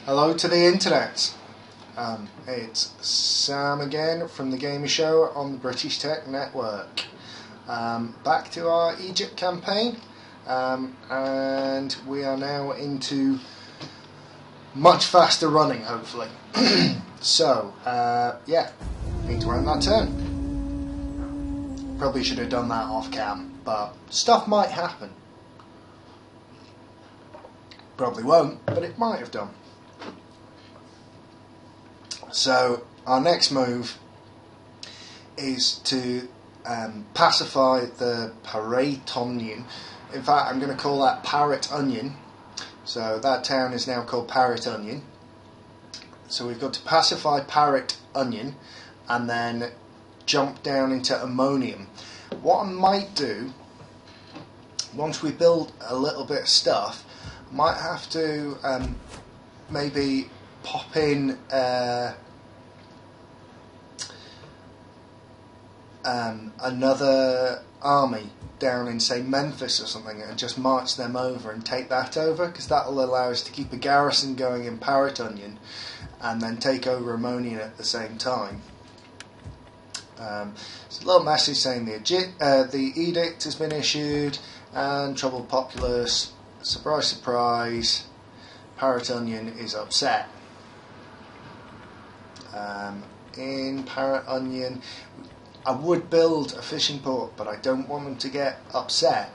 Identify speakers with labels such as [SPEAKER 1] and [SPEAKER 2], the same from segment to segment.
[SPEAKER 1] Hello to the internet. It's Sam again from the Gamer Show on the British Tech Network. Back to our Egypt campaign, and we are now into much faster running, hopefully. So, yeah, need to earn that turn. Probably should have done that off cam, but stuff might happen. Probably won't, but it might have done. So our next move is to pacify the Parrot Onion. In fact, I'm going to call that Parrot Onion. So that town is now called Parrot Onion. So we've got to pacify Parrot Onion and then jump down into Ammonium. What I might do, once we build a little bit of stuff, I might have to maybe pop in another army down in, say, Memphis or something, and just march them over and take that over, because that will allow us to keep a garrison going in Parrot Onion and then take over Ammonium at the same time. It's a little message saying the edict has been issued and troubled populace. Surprise, surprise, Parrot Onion is upset. In Parrot Onion, I would build a fishing port, but I don't want them to get upset.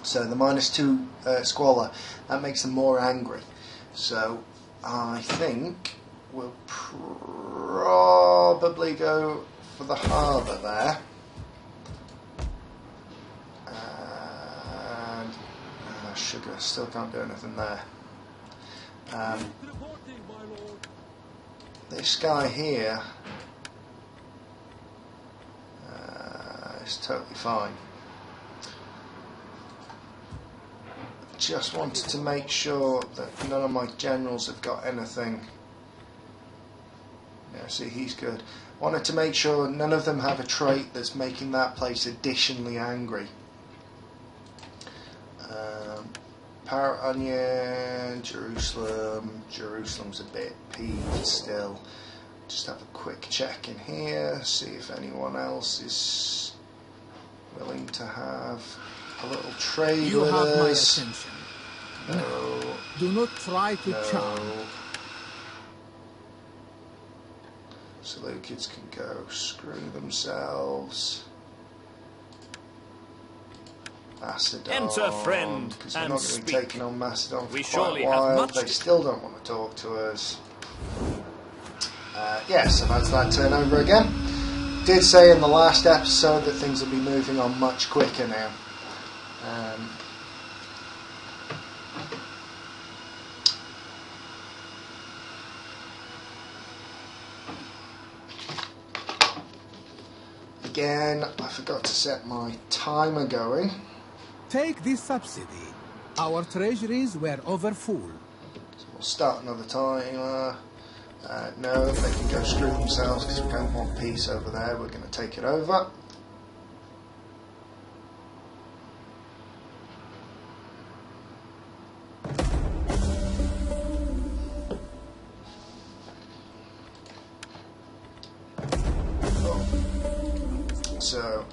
[SPEAKER 1] So the -2 squalor, that makes them more angry. So I think we'll probably go for the harbour there. And sugar, still can't do anything there. This guy here is totally fine. Just wanted to make sure that none of my generals have got anything. Yeah, see, he's good. Wanted to make sure none of them have a trait that's making that place additionally angry. Parrot Onion, Jerusalem. Jerusalem's a bit peeved still. Just have a quick check in here, see if anyone else is willing to have a little trade
[SPEAKER 2] you
[SPEAKER 1] with
[SPEAKER 2] have
[SPEAKER 1] us.
[SPEAKER 2] My attention.
[SPEAKER 1] No.
[SPEAKER 2] Do not try to charm.
[SPEAKER 1] Seleucids can go screw themselves. Macedon,
[SPEAKER 3] Enter, friend,
[SPEAKER 1] because we're
[SPEAKER 3] and
[SPEAKER 1] not going to be
[SPEAKER 3] speak.
[SPEAKER 1] taking on Macedon for
[SPEAKER 3] We
[SPEAKER 1] quite
[SPEAKER 3] surely
[SPEAKER 1] a
[SPEAKER 3] have
[SPEAKER 1] while.
[SPEAKER 3] much
[SPEAKER 1] They
[SPEAKER 3] to-
[SPEAKER 1] still don't want to talk to us. Yeah, so that's that turnover again. Did say in the last episode that things will be moving on much quicker now. Again, I forgot to set my timer going.
[SPEAKER 2] Take this subsidy. Our treasuries were overfull.
[SPEAKER 1] So we'll start another timer. No, they can go screw themselves because we don't want peace over there. We're going to take it over. So,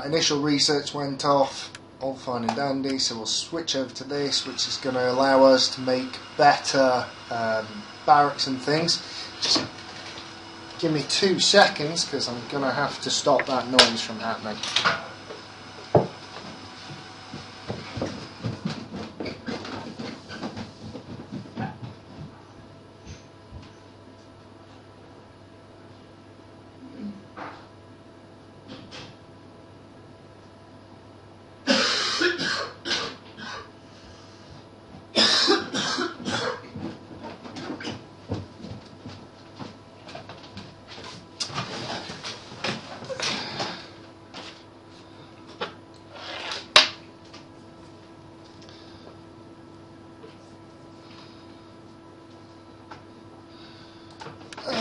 [SPEAKER 1] initial research went off, all fine and dandy, so we'll switch over to this, which is going to allow us to make better barracks and things. Just give me 2 seconds, because I'm going to have to stop that noise from happening.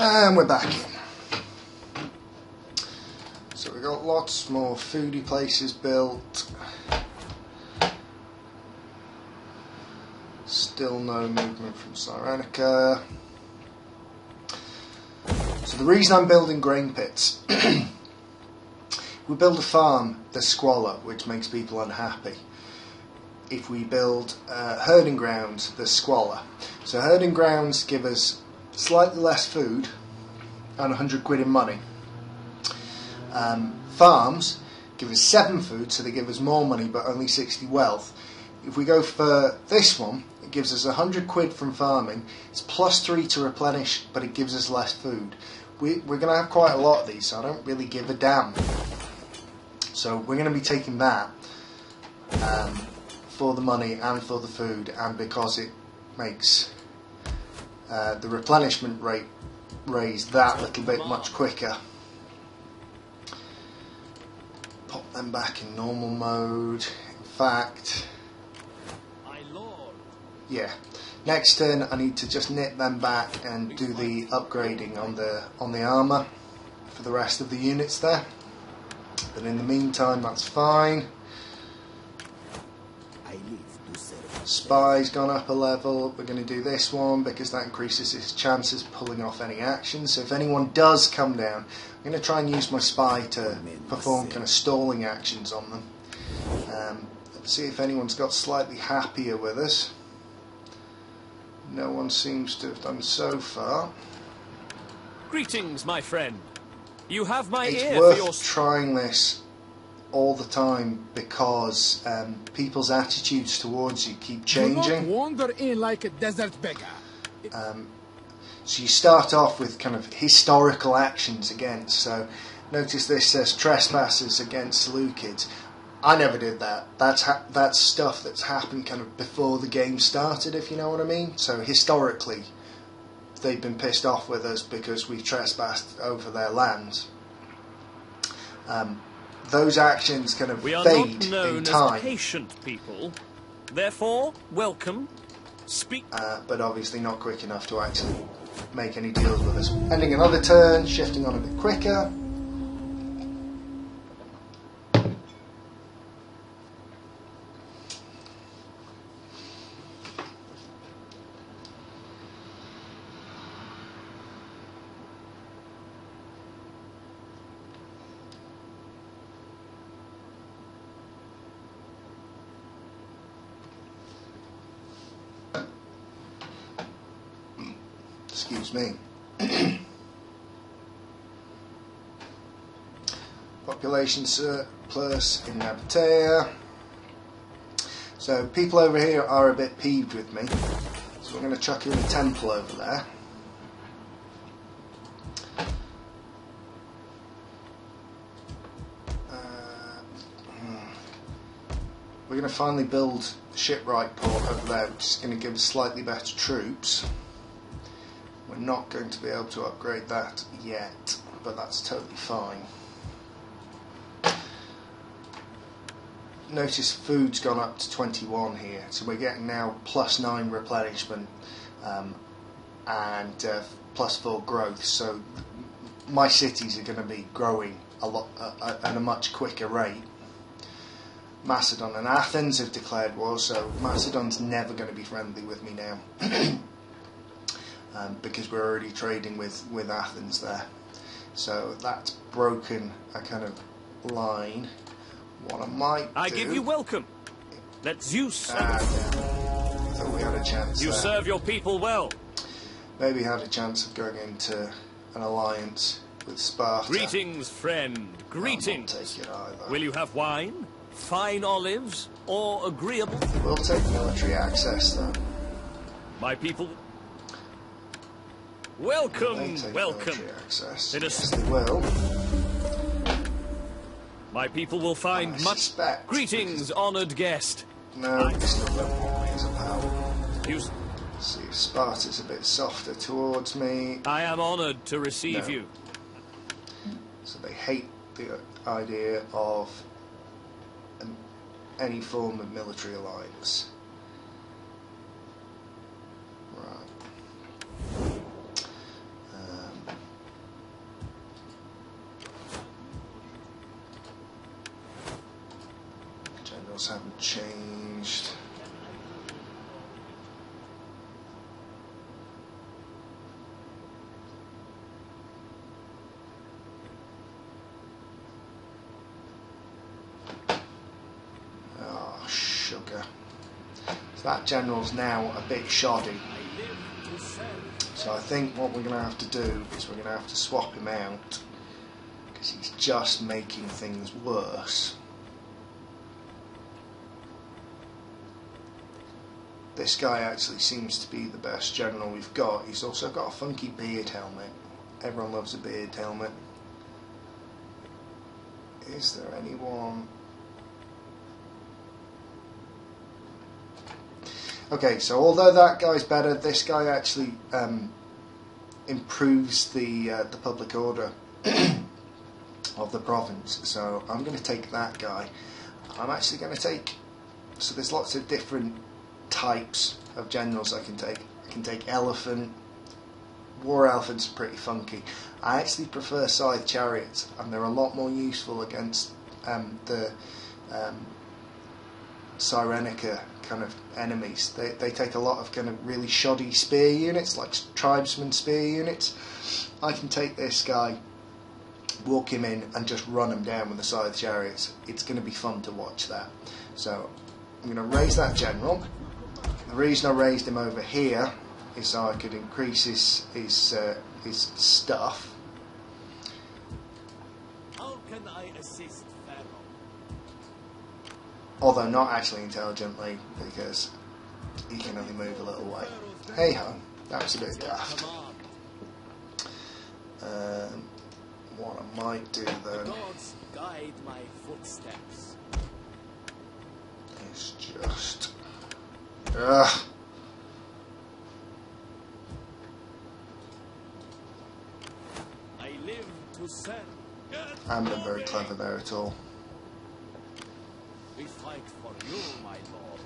[SPEAKER 1] And we're back in. So we've got lots more foodie places built. Still no movement from Cyrenica. So the reason I'm building grain pits, we build a farm, there's squalor, which makes people unhappy. If we build herding grounds, there's squalor. So herding grounds give us slightly less food and 100 quid in money. Farms give us 7 food, so they give us more money but only 60 wealth. If we go for this one, it gives us 100 quid from farming, it's plus 3 to replenish, but it gives us less food. We're going to have quite a lot of these, so I don't really give a damn. So we're going to be taking that for the money and for the food, and because it makes the replenishment rate raise that little bit much quicker. Pop them back in normal mode. In fact, yeah. Next turn, I need to just knit them back and do the upgrading on the armour for the rest of the units there. But in the meantime, that's fine. Spy's gone up a level. We're going to do this one because that increases his chances of pulling off any action. So if anyone does come down, I'm going to try and use my spy to perform kind of stalling actions on them. Let's see if anyone's got slightly happier with us. No one seems to have done so far.
[SPEAKER 3] Greetings, my friend. You have my
[SPEAKER 1] It's
[SPEAKER 3] ear
[SPEAKER 1] worth
[SPEAKER 3] for your...
[SPEAKER 1] trying this all the time because people's attitudes towards you keep changing.
[SPEAKER 2] Do not wander in like a desert beggar.
[SPEAKER 1] So you start off with kind of historical actions against. So notice this says trespassers against Seleucids. I never did that. That's stuff that's happened kind of before the game started, if you know what I mean. So historically, they've been pissed off with us because we trespassed over their lands. Those actions kind of
[SPEAKER 3] We are
[SPEAKER 1] fade
[SPEAKER 3] not known
[SPEAKER 1] in time.
[SPEAKER 3] as patient people. Therefore, welcome. Speak.
[SPEAKER 1] But obviously not quick enough to actually make any deals with us. Ending another turn, shifting on a bit quicker. Excuse me. Population surplus in Nabatea. So people over here are a bit peeved with me. So we're going to chuck in a temple over there. We're going to finally build a shipwright port over there, which is going to give us slightly better troops. We're not going to be able to upgrade that yet, but that's totally fine. Notice food's gone up to 21 here, so we're getting now +9 replenishment and +4 growth. So my cities are going to be growing a lot at a much quicker rate. Macedon and Athens have declared war, so Macedon's never going to be friendly with me now. Because we're already trading with Athens there. So that's broken a kind of line. What I might do...
[SPEAKER 3] I give you welcome. Let Zeus...
[SPEAKER 1] I thought we had a chance
[SPEAKER 3] You
[SPEAKER 1] there.
[SPEAKER 3] serve your people well.
[SPEAKER 1] Maybe had a chance of going into an alliance with Sparta.
[SPEAKER 3] Greetings, friend.
[SPEAKER 1] I'll
[SPEAKER 3] Greetings.
[SPEAKER 1] not take it either.
[SPEAKER 3] Will you have wine, fine olives, or agreeable?
[SPEAKER 1] We'll take military access though.
[SPEAKER 3] My people...
[SPEAKER 1] They
[SPEAKER 3] Welcome,
[SPEAKER 1] take
[SPEAKER 3] welcome.
[SPEAKER 1] military access.
[SPEAKER 3] It is-
[SPEAKER 1] Yes, they will.
[SPEAKER 3] My people will find
[SPEAKER 1] I
[SPEAKER 3] much...
[SPEAKER 1] suspect,
[SPEAKER 3] Greetings, honoured guest.
[SPEAKER 1] No, they still don't want me as a power.
[SPEAKER 3] You...
[SPEAKER 1] See if Sparta's a bit softer towards me.
[SPEAKER 3] I am honoured to receive
[SPEAKER 1] No.
[SPEAKER 3] you.
[SPEAKER 1] So they hate the idea of any form of military alliance. Right. Generals haven't changed. longer. So that general's now a bit shoddy. So I think what we're going to have to do is we're going to have to swap him out, because he's just making things worse. This guy actually seems to be the best general we've got. He's also got a funky beard helmet. Everyone loves a beard helmet. Is there anyone? Okay, so although that guy's better, this guy actually improves the public order of the province. So I'm going to take that guy. I'm actually going to take. So there's lots of different types of generals I can take. I can take elephant. War elephants are pretty funky. I actually prefer scythe chariots, and they're a lot more useful against the Cyrenica kind of enemies. They take a lot of kind of really shoddy spear units, like tribesman spear units. I can take this guy, walk him in, and just run him down with the scythe chariots. It's going to be fun to watch that. So I'm going to raise that general. The reason I raised him over here is so I could increase his stuff.
[SPEAKER 3] How can I assist Pharaoh?
[SPEAKER 1] Although not actually intelligently, because he can only move a little way. Hey ho, that was a bit daft. What I might do then
[SPEAKER 3] Gods guide my footsteps.
[SPEAKER 1] is just... Ugh.
[SPEAKER 3] I live to serve.
[SPEAKER 1] I haven't been very clever there at all.
[SPEAKER 3] We fight for you, my lord.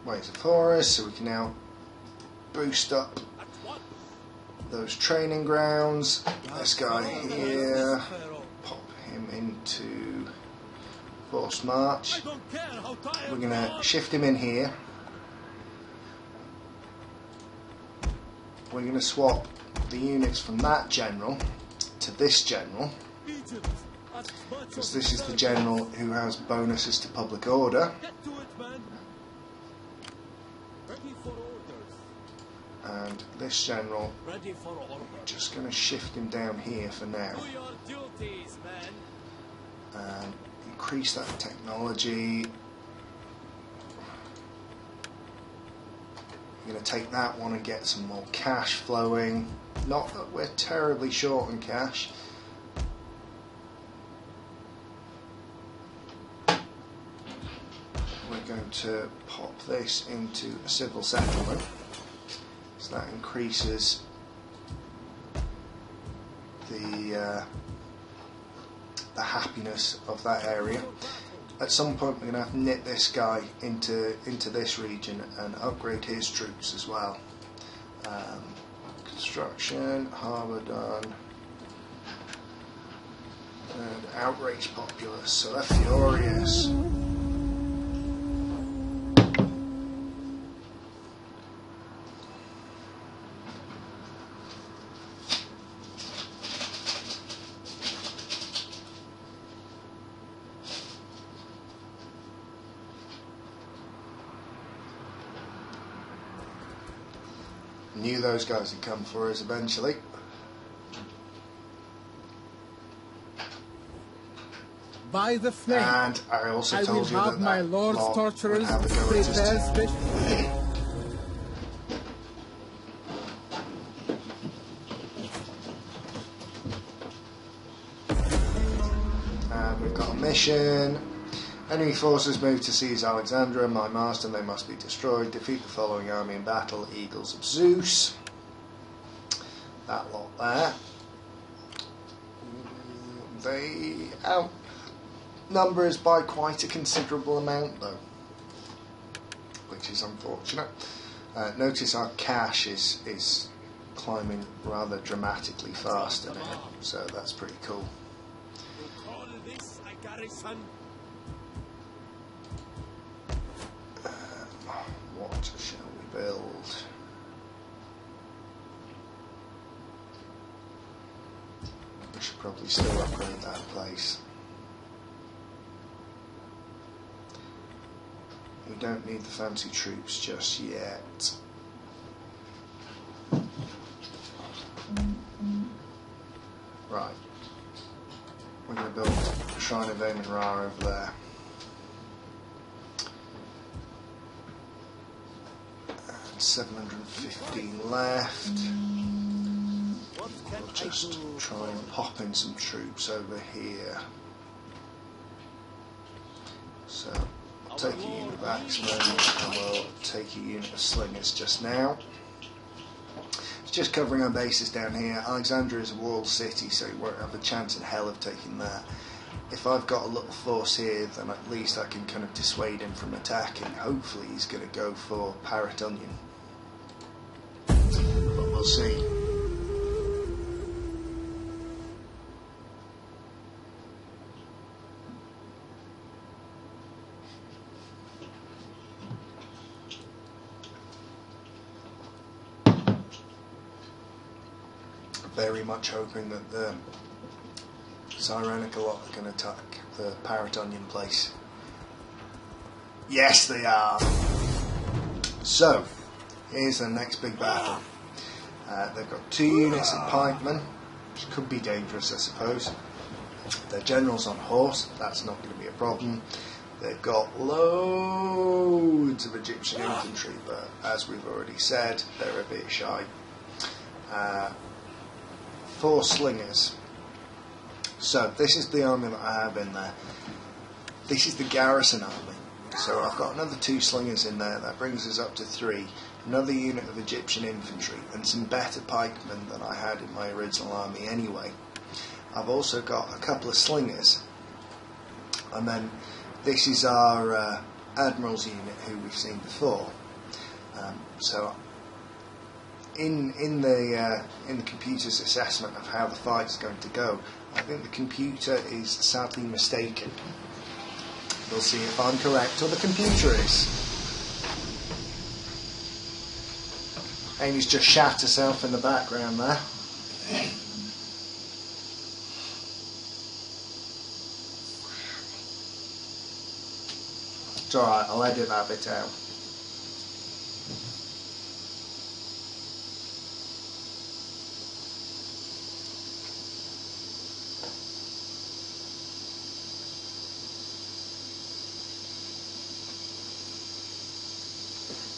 [SPEAKER 1] Ways for us, so we can now boost up those training grounds. This guy here, pop him into forced march. We're going to shift him in here. We're going to swap the units from that general to this general, because this is the general who has bonuses to public order. And this general, just going to shift him down here for now and increase that technology. I'm going to take that one and get some more cash flowing. Not that we're terribly short on cash. We're going to pop this into a civil settlement. So that increases the happiness of that area. At some point we're going to have to knit this guy into this region and upgrade his troops as well. Construction, harbour done, and outrage populace, so they're furious. Knew those guys would come for us eventually.
[SPEAKER 2] By the flame.
[SPEAKER 1] And I also
[SPEAKER 2] I will
[SPEAKER 1] told you
[SPEAKER 2] have
[SPEAKER 1] that
[SPEAKER 2] my
[SPEAKER 1] that
[SPEAKER 2] lord's
[SPEAKER 1] lot would
[SPEAKER 2] torturers
[SPEAKER 1] have a go at
[SPEAKER 2] prepare
[SPEAKER 1] us.
[SPEAKER 2] special.
[SPEAKER 1] And we've got a mission. Enemy forces move to seize Alexandria, my master, and they must be destroyed. Defeat the following army in battle, Eagles of Zeus. That lot there. They outnumber us by quite a considerable amount, though, which is unfortunate. Notice our cash is climbing rather dramatically faster now, so that's pretty cool.
[SPEAKER 3] Call this a garrison?
[SPEAKER 1] What shall we build? We should probably still upgrade that place. We don't need the fancy troops just yet. Right. We're going to build a Shrine of Amun Ra over there. And 715 left. We'll just try and pop in some troops over here. So I'll take a unit of axemen and we'll take a unit of slingers just now. It's just covering our bases down here. Alexandria is a walled city, so you won't have a chance in hell of taking that. If I've got a little force here, then at least I can kind of dissuade him from attacking. Hopefully he's going to go for Parrot Onion. But we'll see. Very much hoping that the Cyrenaica lot are going to attack the Parrot Onion place. Yes, they are. So, here's the next big battle. They've got 2 units of pikemen, which could be dangerous, I suppose. Their general's on horse, that's not going to be a problem. They've got loads of Egyptian infantry, but as we've already said, they're a bit shy. 4 slingers. So this is the army that I have in there. This is the garrison army. So I've got another 2 slingers in there. That brings us up to 3. Another unit of Egyptian infantry and some better pikemen than I had in my original army anyway. I've also got a couple of slingers. And then this is our admiral's unit who we've seen before. So in the computer's assessment of how the fight's going to go, I think the computer is sadly mistaken. We'll see if I'm correct or the computer is. Amy's just shat herself in the background there. It's alright, I'll edit that bit out.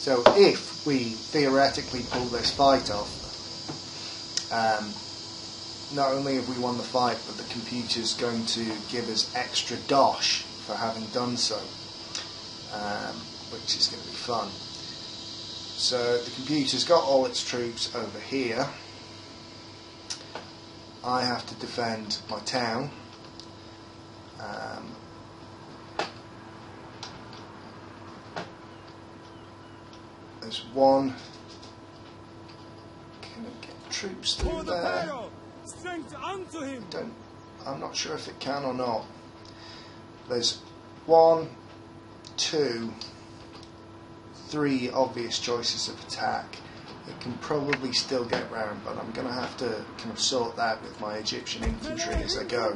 [SPEAKER 1] So if we theoretically pull this fight off, not only have we won the fight, but the computer's going to give us extra dosh for having done so, which is going to be fun. So the computer's got all its troops over here. I have to defend my town. There's one. Can I get troops through there?
[SPEAKER 3] Strength unto him.
[SPEAKER 1] I'm not sure if it can or not. There's 1, 2, 3 obvious choices of attack. It can probably still get round, but I'm going to have to kind of sort that with my Egyptian infantry as I go.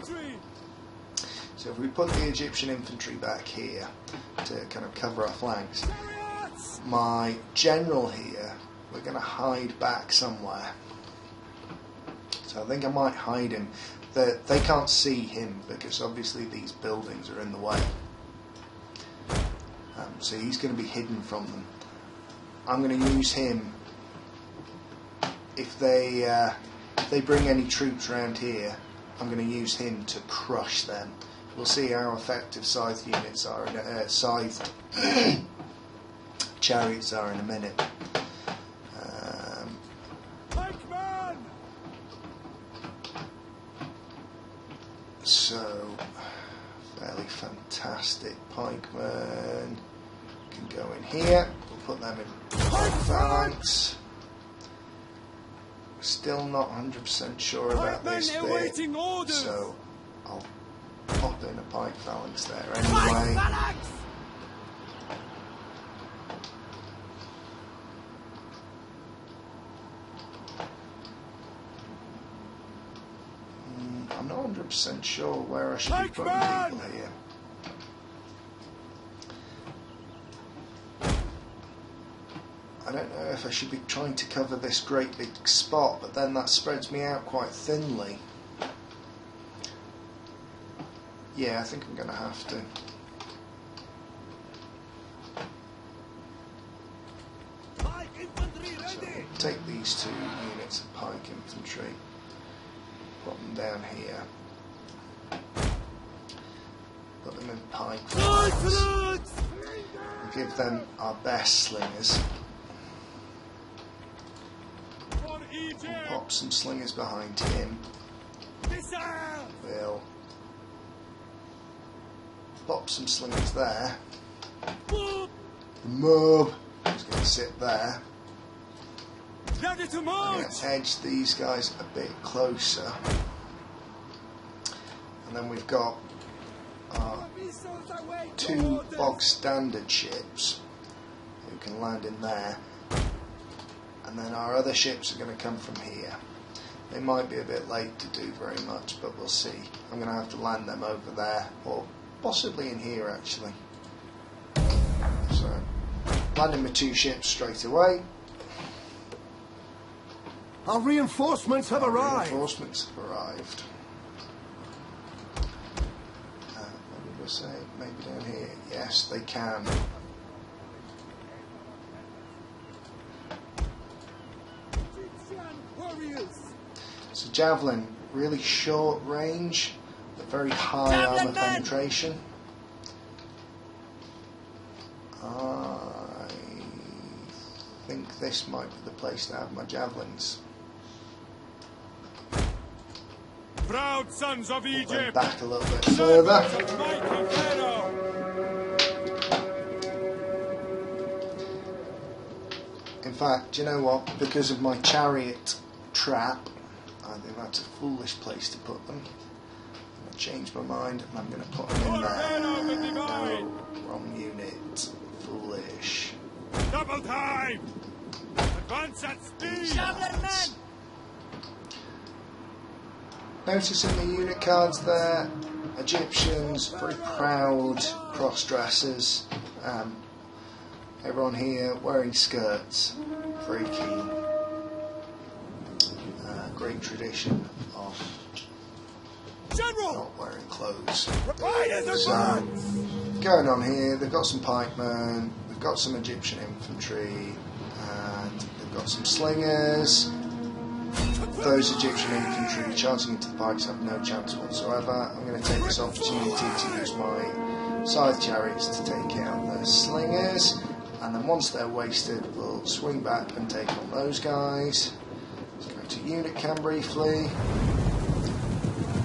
[SPEAKER 1] So if we put the Egyptian infantry back here to kind of cover our flanks, my general here, we're going to hide back somewhere. So I think I might hide him. They can't see him because obviously these buildings are in the way. So he's going to be hidden from them. I'm going to use him if they bring any troops around here. I'm going to use him to crush them. We'll see how effective scythe units are, scythed chariots are in a minute. So absolutely fantastic pikemen can go in here. We'll put them in phalanx. Still not 100% sure about this bit, so I'll pop in a pike phalanx there anyway. I'm not 100% sure where I should be putting people here. I don't know if I should be trying to cover this great big spot, but then that spreads me out quite thinly. Yeah, I think I'm going to have to. So take these 2 units of pike infantry, put them down here, put them in pike lines, give them our best slingers. We'll pop some slingers behind him. We'll pop some slingers there. The mob is going to sit there. I'm going to edge these guys a bit closer. And then we've got our 2 bog standard ships who can land in there. And then our other ships are going to come from here. They might be a bit late to do very much, but we'll see. I'm going to have to land them over there, or possibly in here actually. So, landing my 2 ships straight away.
[SPEAKER 4] Our reinforcements have arrived.
[SPEAKER 1] Reinforcements have arrived. What did I say? Maybe down here. Yes, they can. So javelin, really short range, but very high armor penetration. I think this might be the place to have my javelins.
[SPEAKER 5] Proud sons of Egypt,
[SPEAKER 1] back a little bit further. In fact, do you know what? Because of my chariot trap, I think that's a foolish place to put them. I'm going to change my mind and I'm going to put them in there. No, wrong unit. Foolish.
[SPEAKER 5] Double time! Advance at speed!
[SPEAKER 1] Noticing the unit cards there, Egyptians, very proud cross-dressers. Everyone here wearing skirts, very keen. Great tradition of not wearing clothes. So, going on here, they've got some pikemen, they've got some Egyptian infantry, and they've got some slingers. Those Egyptian infantry charging into the pikes have no chance whatsoever. I'm going to take this opportunity to use my scythe chariots to take out the slingers, and then once they're wasted, we'll swing back and take on those guys. Let's go to unit cam briefly.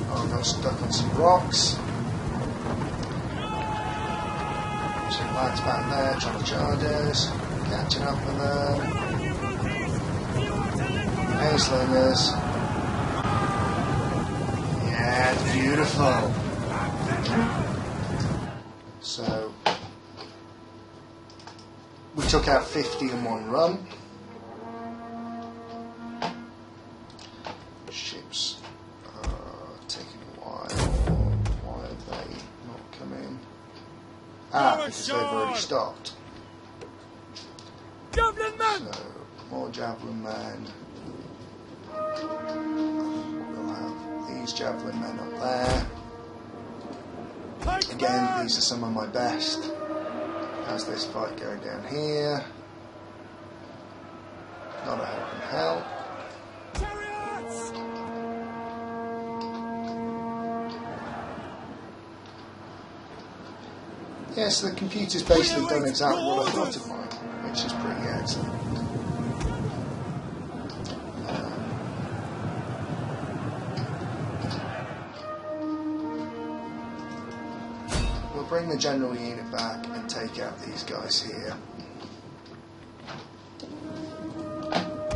[SPEAKER 1] I got stuck on some rocks. Some lads back there trying to charge us, catching up with them. Hey slingers. Yeah, beautiful. So we took out 50 in one run. Ships are taking a while. Why have they not come in? Because they've already stopped.
[SPEAKER 5] Javelin men!
[SPEAKER 1] So more javelin men. We'll have these javelin men up there. Again, these are some of my best. How's this fight going down here? Not a hope in hell.
[SPEAKER 5] Chariots!
[SPEAKER 1] Yeah, so the computer's basically done exactly what I thought it might, which is pretty excellent. we'll bring the general unit back and take out these guys here.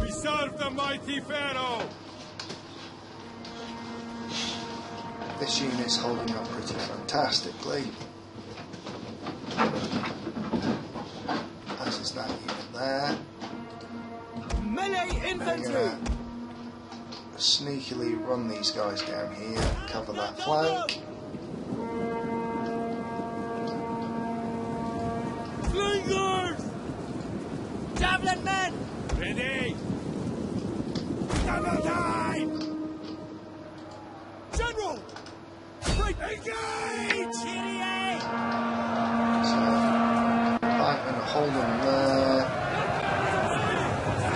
[SPEAKER 5] We serve the mighty Pharaoh!
[SPEAKER 1] This unit's holding up pretty fantastically. As is that unit there.
[SPEAKER 3] Melee infantry!
[SPEAKER 1] Sneakily run these guys down here, cover that flank.
[SPEAKER 3] Slingers! Javelin men!
[SPEAKER 5] Ready! Double time!
[SPEAKER 3] General! Break!
[SPEAKER 5] Engage!
[SPEAKER 3] Kyrie!
[SPEAKER 1] So, Pikemen are holding there.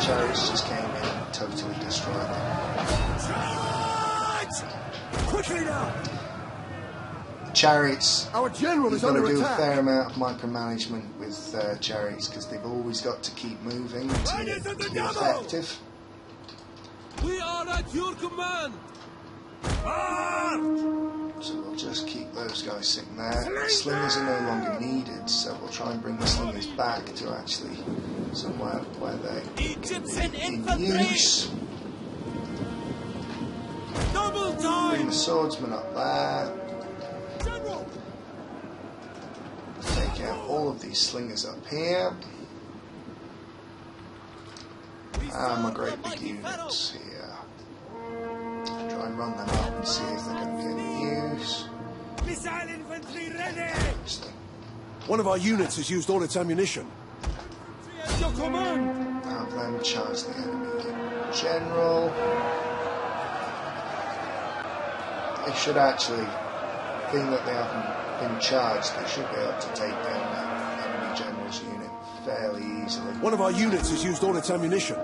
[SPEAKER 1] Chariots just came in and totally destroyed them.
[SPEAKER 5] Charge!
[SPEAKER 4] Quickly now!
[SPEAKER 1] Chariots,
[SPEAKER 4] Our general
[SPEAKER 1] you've
[SPEAKER 4] is
[SPEAKER 1] got to
[SPEAKER 4] under
[SPEAKER 1] do a
[SPEAKER 4] attack.
[SPEAKER 1] fair amount of micromanagement with chariots because they've always got to keep moving to be effective.
[SPEAKER 3] We are at your command!
[SPEAKER 1] So we'll just keep those guys sitting there. The slingers are no longer needed, so we'll try and bring the slingers back to actually somewhere where they
[SPEAKER 3] Egyptian
[SPEAKER 1] in
[SPEAKER 3] infantry!
[SPEAKER 1] use.
[SPEAKER 3] Double
[SPEAKER 1] Bring
[SPEAKER 3] time!
[SPEAKER 1] the swordsmen up there.
[SPEAKER 3] General!
[SPEAKER 1] Take out all of these slingers up here. And my great big units here. Try and run them up and see if they're going to be any use.
[SPEAKER 5] Missile infantry ready!
[SPEAKER 4] One of our units has used all its ammunition.
[SPEAKER 3] At your command!
[SPEAKER 1] Have them charge the enemy general. They should actually, being that they haven't been charged, they should be able to take down that enemy general's unit fairly easily.
[SPEAKER 4] One of our units has used all its ammunition.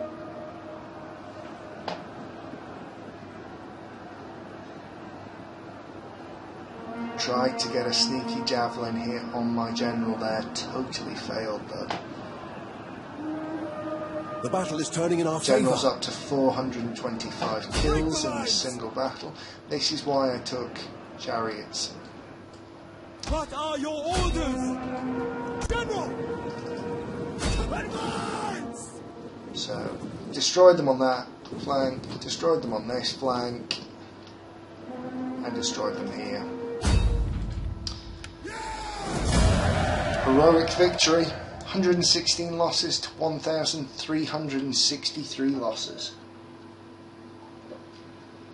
[SPEAKER 1] Tried to get a sneaky javelin hit on my general there, totally failed though.
[SPEAKER 4] The battle is turning in our favour.
[SPEAKER 1] General's up to 425 kills in this single battle. This is why I took chariots.
[SPEAKER 3] What are your orders? General!
[SPEAKER 5] Advance!
[SPEAKER 1] So, destroyed them on that flank, destroyed them on this flank, and destroyed them here. Heroic victory, 116 losses to 1,363 losses.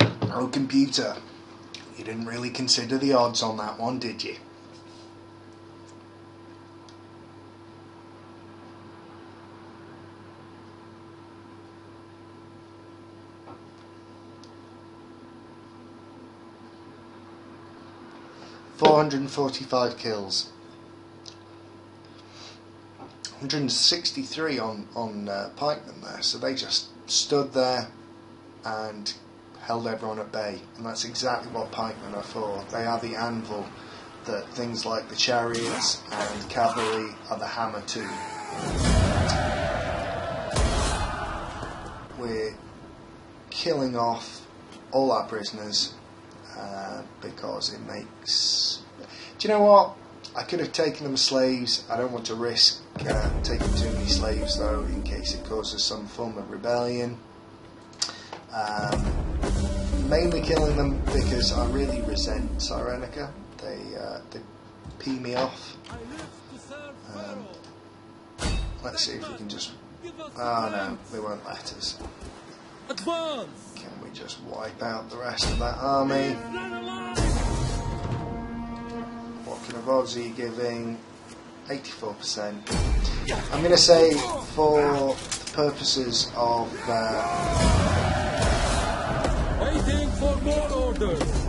[SPEAKER 1] Oh computer, you didn't really consider the odds on that one, did you? $445 kills. 163 on pikemen there, so they just stood there and held everyone at bay, and that's exactly what pikemen are for. They are the anvil that things like the chariots and cavalry are the hammer too. We're killing off all our prisoners because it makes... Do you know what? I could have taken them as slaves. I don't want to risk taking too many slaves though, in case it causes some form of rebellion. Mainly killing them because I really resent Cyrenaica. They pee me off. Let's see if we can just... Oh no, they won't let us.
[SPEAKER 3] Advance!
[SPEAKER 1] Can we just wipe out the rest of that army? What kind of odds are you giving? 84%. I'm going to say, for the purposes of
[SPEAKER 3] Waiting for more orders!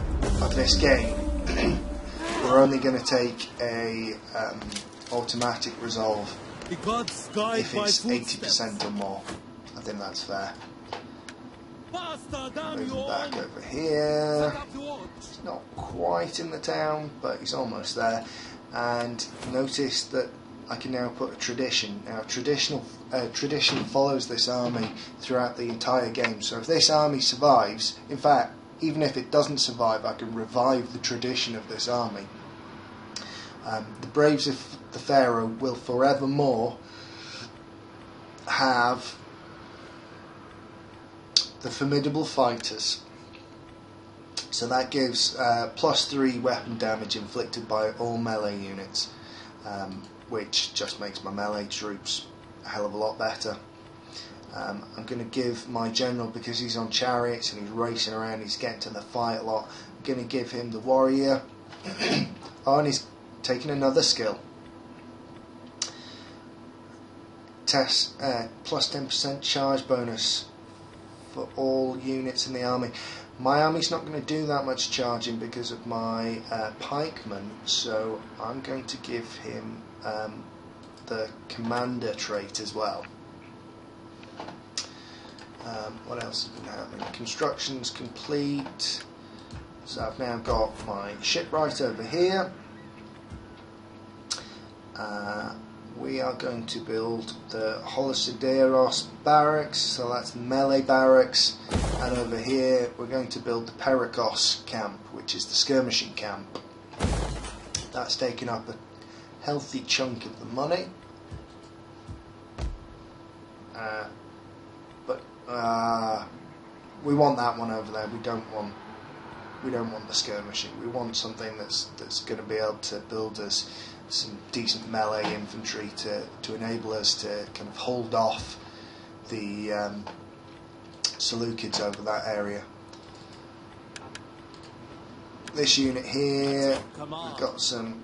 [SPEAKER 1] this game, we're only going to take a automatic resolve
[SPEAKER 3] The gods guide
[SPEAKER 1] if
[SPEAKER 3] my
[SPEAKER 1] it's
[SPEAKER 3] footsteps.
[SPEAKER 1] 80% or more. I think that's fair.
[SPEAKER 3] Faster down
[SPEAKER 1] Moving
[SPEAKER 3] your
[SPEAKER 1] back
[SPEAKER 3] own.
[SPEAKER 1] over here.
[SPEAKER 3] Set up the watch.
[SPEAKER 1] He's not quite in the town, but he's almost there. And notice that I can now put a tradition. Now, tradition follows this army throughout the entire game. So if this army survives, in fact, even if it doesn't survive, I can revive the tradition of this army. The Braves of the Pharaoh will forevermore have the Formidable Fighters. So that gives +3 weapon damage inflicted by all melee units, which just makes my melee troops a hell of a lot better. I'm going to give my general, because he's on chariots and he's racing around, he's getting to the fight a lot, I'm going to give him the warrior. Oh, and he's taking another skill. Test +10% charge bonus for all units in the army. My army's not going to do that much charging because of my pikeman, so I'm going to give him the commander trait as well. What else has been happening? Construction's complete. So I've now got my shipwright over here. We are going to build the Holosideros barracks, so that's melee barracks, and over here we're going to build the Perikos camp, which is the skirmishing camp. That's taking up a healthy chunk of the money, but we want that one over there. We don't want the skirmishing. We want something that's going to be able to build us some decent melee infantry to enable us to kind of hold off the Seleucids over that area. This unit here, we've got some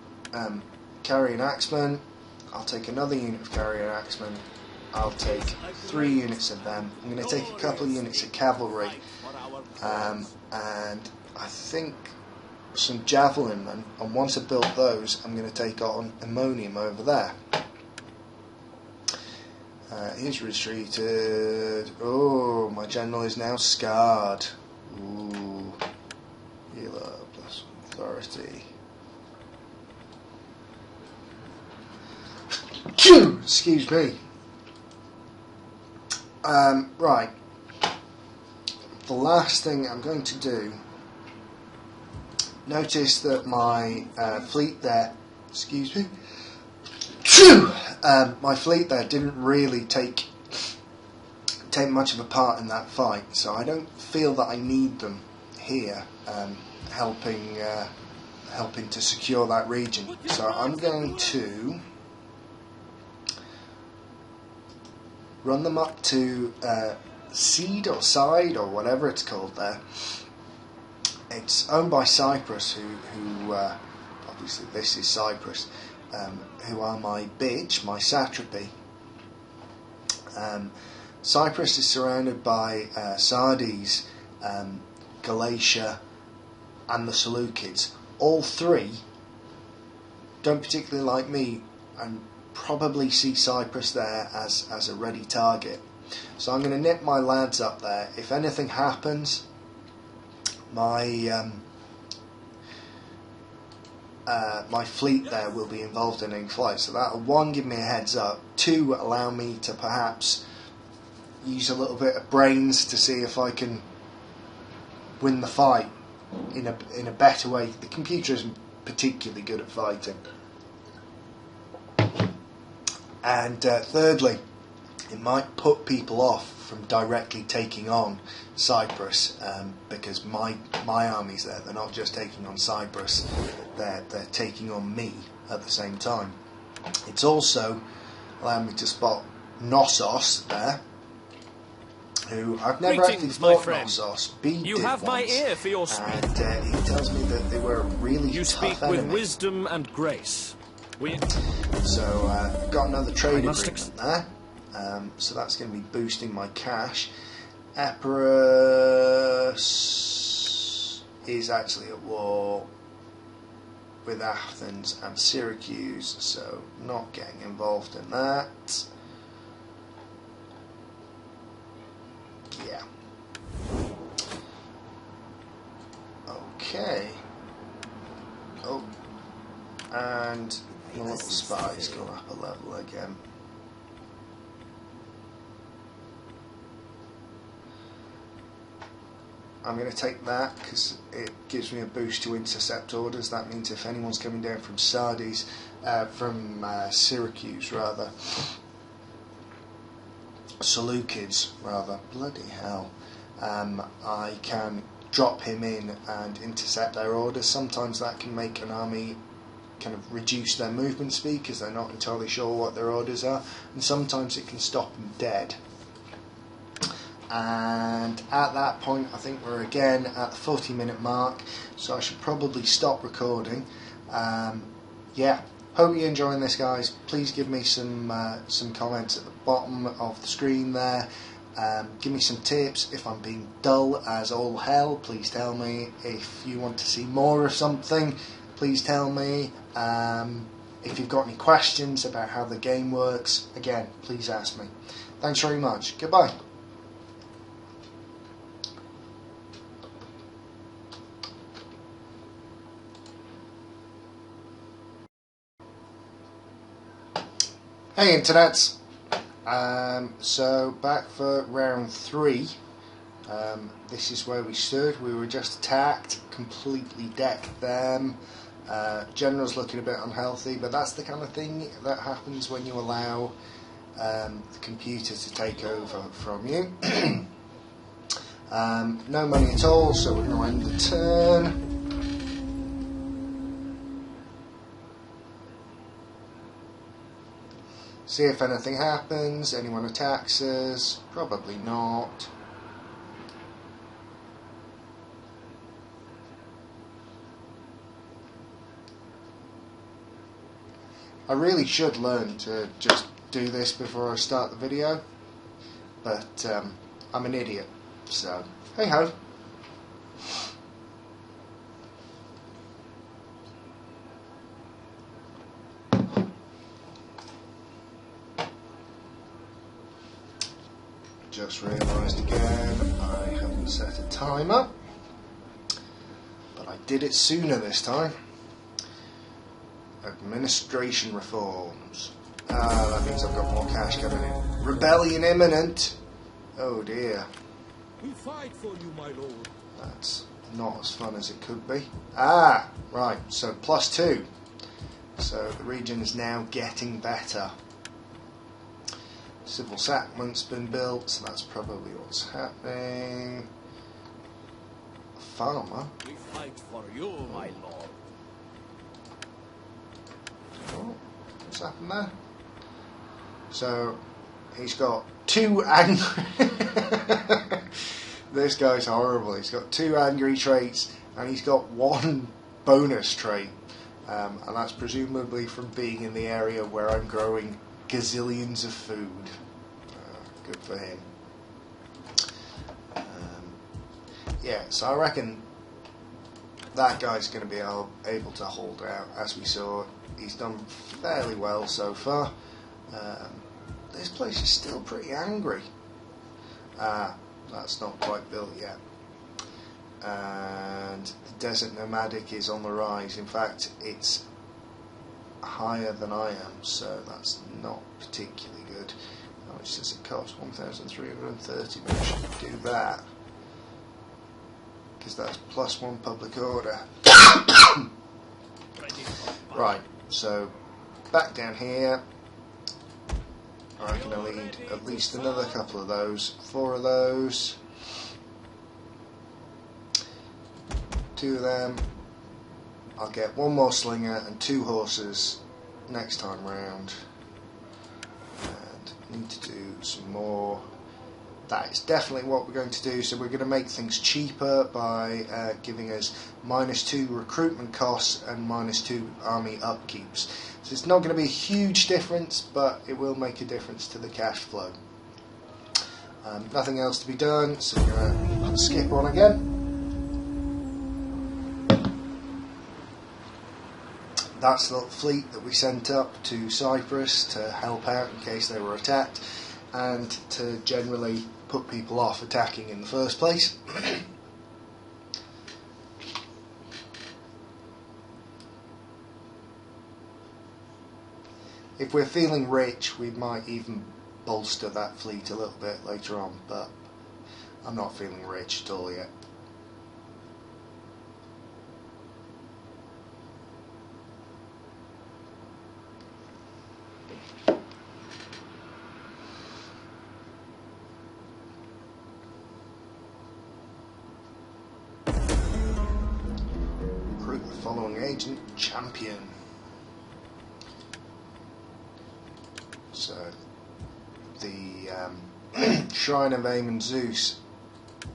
[SPEAKER 1] carrion axemen. I'll take another unit of carrion axemen. I'll take 3 units of them. I'm going to take a couple of units of cavalry, and I think some javelin men, and once I've built those I'm going to take on Ammonium over there. He's retreated. Oh, my general is now scarred. Ooh. Healer plus authority. Excuse me. Right. The last thing I'm going to do, notice that my fleet there, excuse me, my fleet there didn't really take much of a part in that fight, so I don't feel that I need them here helping to secure that region. So I'm going to run them up to Seed or Side or whatever it's called there. It's owned by Cyprus, who obviously this is Cyprus, who are my bitch, my satrapy. Cyprus is surrounded by Sardes, Galatia, and the Seleucids. All 3 don't particularly like me and probably see Cyprus there as a ready target. So I'm going to nip my lads up there. If anything happens, my my fleet there will be involved in any flight. So that'll, 1, give me a heads up, 2, allow me to perhaps use a little bit of brains to see if I can win the fight in a better way. The computer isn't particularly good at fighting. And thirdly, it might put people off from directly taking on Cyprus, because my army's there. They're not just taking on Cyprus, they're taking on me at the same time. It's also allowed me to spot Knossos there, who I've never actually fought Knossos. B
[SPEAKER 3] You
[SPEAKER 1] did
[SPEAKER 3] have
[SPEAKER 1] once,
[SPEAKER 3] my ear for your speech.
[SPEAKER 1] and he tells me that they were a really
[SPEAKER 3] You
[SPEAKER 1] tough
[SPEAKER 3] speak
[SPEAKER 1] enemy.
[SPEAKER 3] with wisdom and grace.
[SPEAKER 1] So I've got another trade
[SPEAKER 3] must
[SPEAKER 1] agreement there. So that's going to be boosting my cash. Epirus is actually at war with Athens and Syracuse, so not getting involved in that. Yeah. Okay. Oh. And my little spy's gone up a level again. I'm going to take that because it gives me a boost to intercept orders. That means if anyone's coming down from Syracuse rather, Seleucids rather, bloody hell, I can drop him in and intercept their orders. Sometimes that can make an army kind of reduce their movement speed because they're not entirely sure what their orders are, and sometimes it can stop them dead. And at that point I think we're again at the 40-minute mark, so I should probably stop recording. Yeah, hope you're enjoying this, guys. Please give me some comments at the bottom of the screen there. Give me some tips. If I'm being dull as all hell, please tell me. If you want to see more of something, please tell me. If you've got any questions about how the game works, again, please ask me. Thanks very much. Goodbye. Hey internets, so back for round 3. This is where we stood. We were just attacked, completely decked them. General's looking a bit unhealthy, but that's the kind of thing that happens when you allow the computer to take over from you. No money at all, so we're going to end the turn. See if anything happens. Anyone attacks us? Probably not. I really should learn to just do this before I start the video, but I'm an idiot, so hey ho. Just realised again I haven't set a timer, but I did it sooner this time. Administration reforms. That means I've got more cash coming in. Rebellion imminent. Oh dear.
[SPEAKER 5] We fight for you, my lord.
[SPEAKER 1] That's not as fun as it could be. Ah, right, so +2. So the region is now getting better. Civil settlement's been built, so that's probably what's happening. A farmer.
[SPEAKER 3] We fight for you, my lord.
[SPEAKER 1] Oh, what's happened there? So he's got 2 angry. This guy's horrible. He's got 2 angry traits, and he's got 1 bonus trait, and that's presumably from being in the area where I'm growing gazillions of food. Good for him. Yeah, so I reckon that guy's going to be able to hold out. As we saw, he's done fairly well so far. This place is still pretty angry. That's not quite built yet. And the Desert Nomadic is on the rise. In fact, it's higher than I am, so that's not particularly good. How much does it cost? 1,330. Maybe I should do that, because that's +1 public order. Right, so back down here. I reckon I need at least another couple of those. 4 of those. 2 of them. I'll get 1 more slinger and 2 horses next time round. And need to do some more. That is definitely what we're going to do. So we're going to make things cheaper by giving us -2 recruitment costs and -2 army upkeeps. So it's not going to be a huge difference, but it will make a difference to the cash flow. Nothing else to be done, so we're going to skip on again. That's the little fleet that we sent up to Cyprus to help out in case they were attacked, and to generally put people off attacking in the first place. If we're feeling rich, we might even bolster that fleet a little bit later on, but I'm not feeling rich at all yet. following agent champion. So the Shrine of Aemon Zeus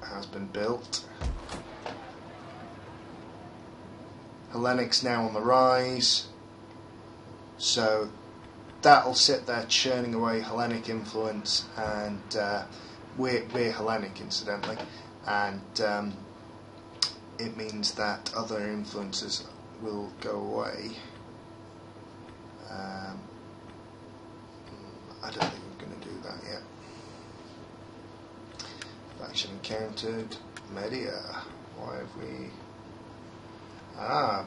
[SPEAKER 1] has been built. Hellenic's now on the rise, so that'll sit there churning away Hellenic influence, and we're Hellenic incidentally, and it means that other influences will go away. I don't think we're going to do that yet. Faction encountered. Media. Why have we...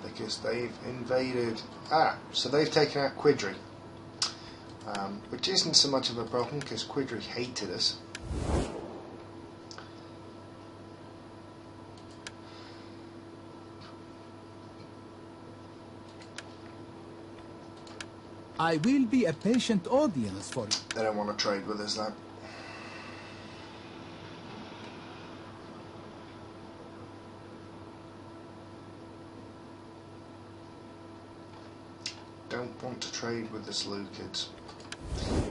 [SPEAKER 1] because they've invaded... so they've taken out Quidri. Which isn't so much of a problem, because Quidri hated us.
[SPEAKER 2] I will be a patient audience for you.
[SPEAKER 1] They don't want to trade with us, though. Don't want to trade with the Seleucids.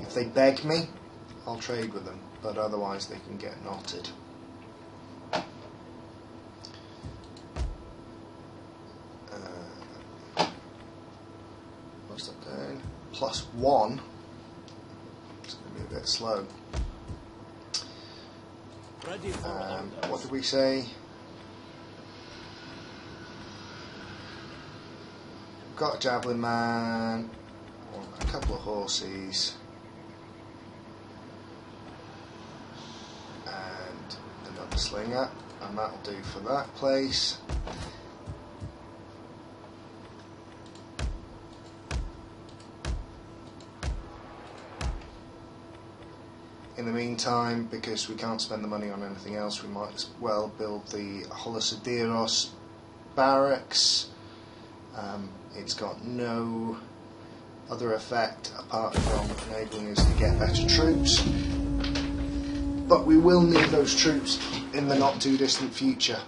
[SPEAKER 1] If they beg me, I'll trade with them, but otherwise they can get knotted. What's that doing? +1. It's going to be a bit slow. What did we say? Got a Javelin Man, a couple of horses, and another Slinger, and that'll do for that place. In the meantime, because we can't spend the money on anything else, we might as well build the Holosideros barracks. It's got no other effect apart from enabling us to get better troops, but we will need those troops in the not too distant future.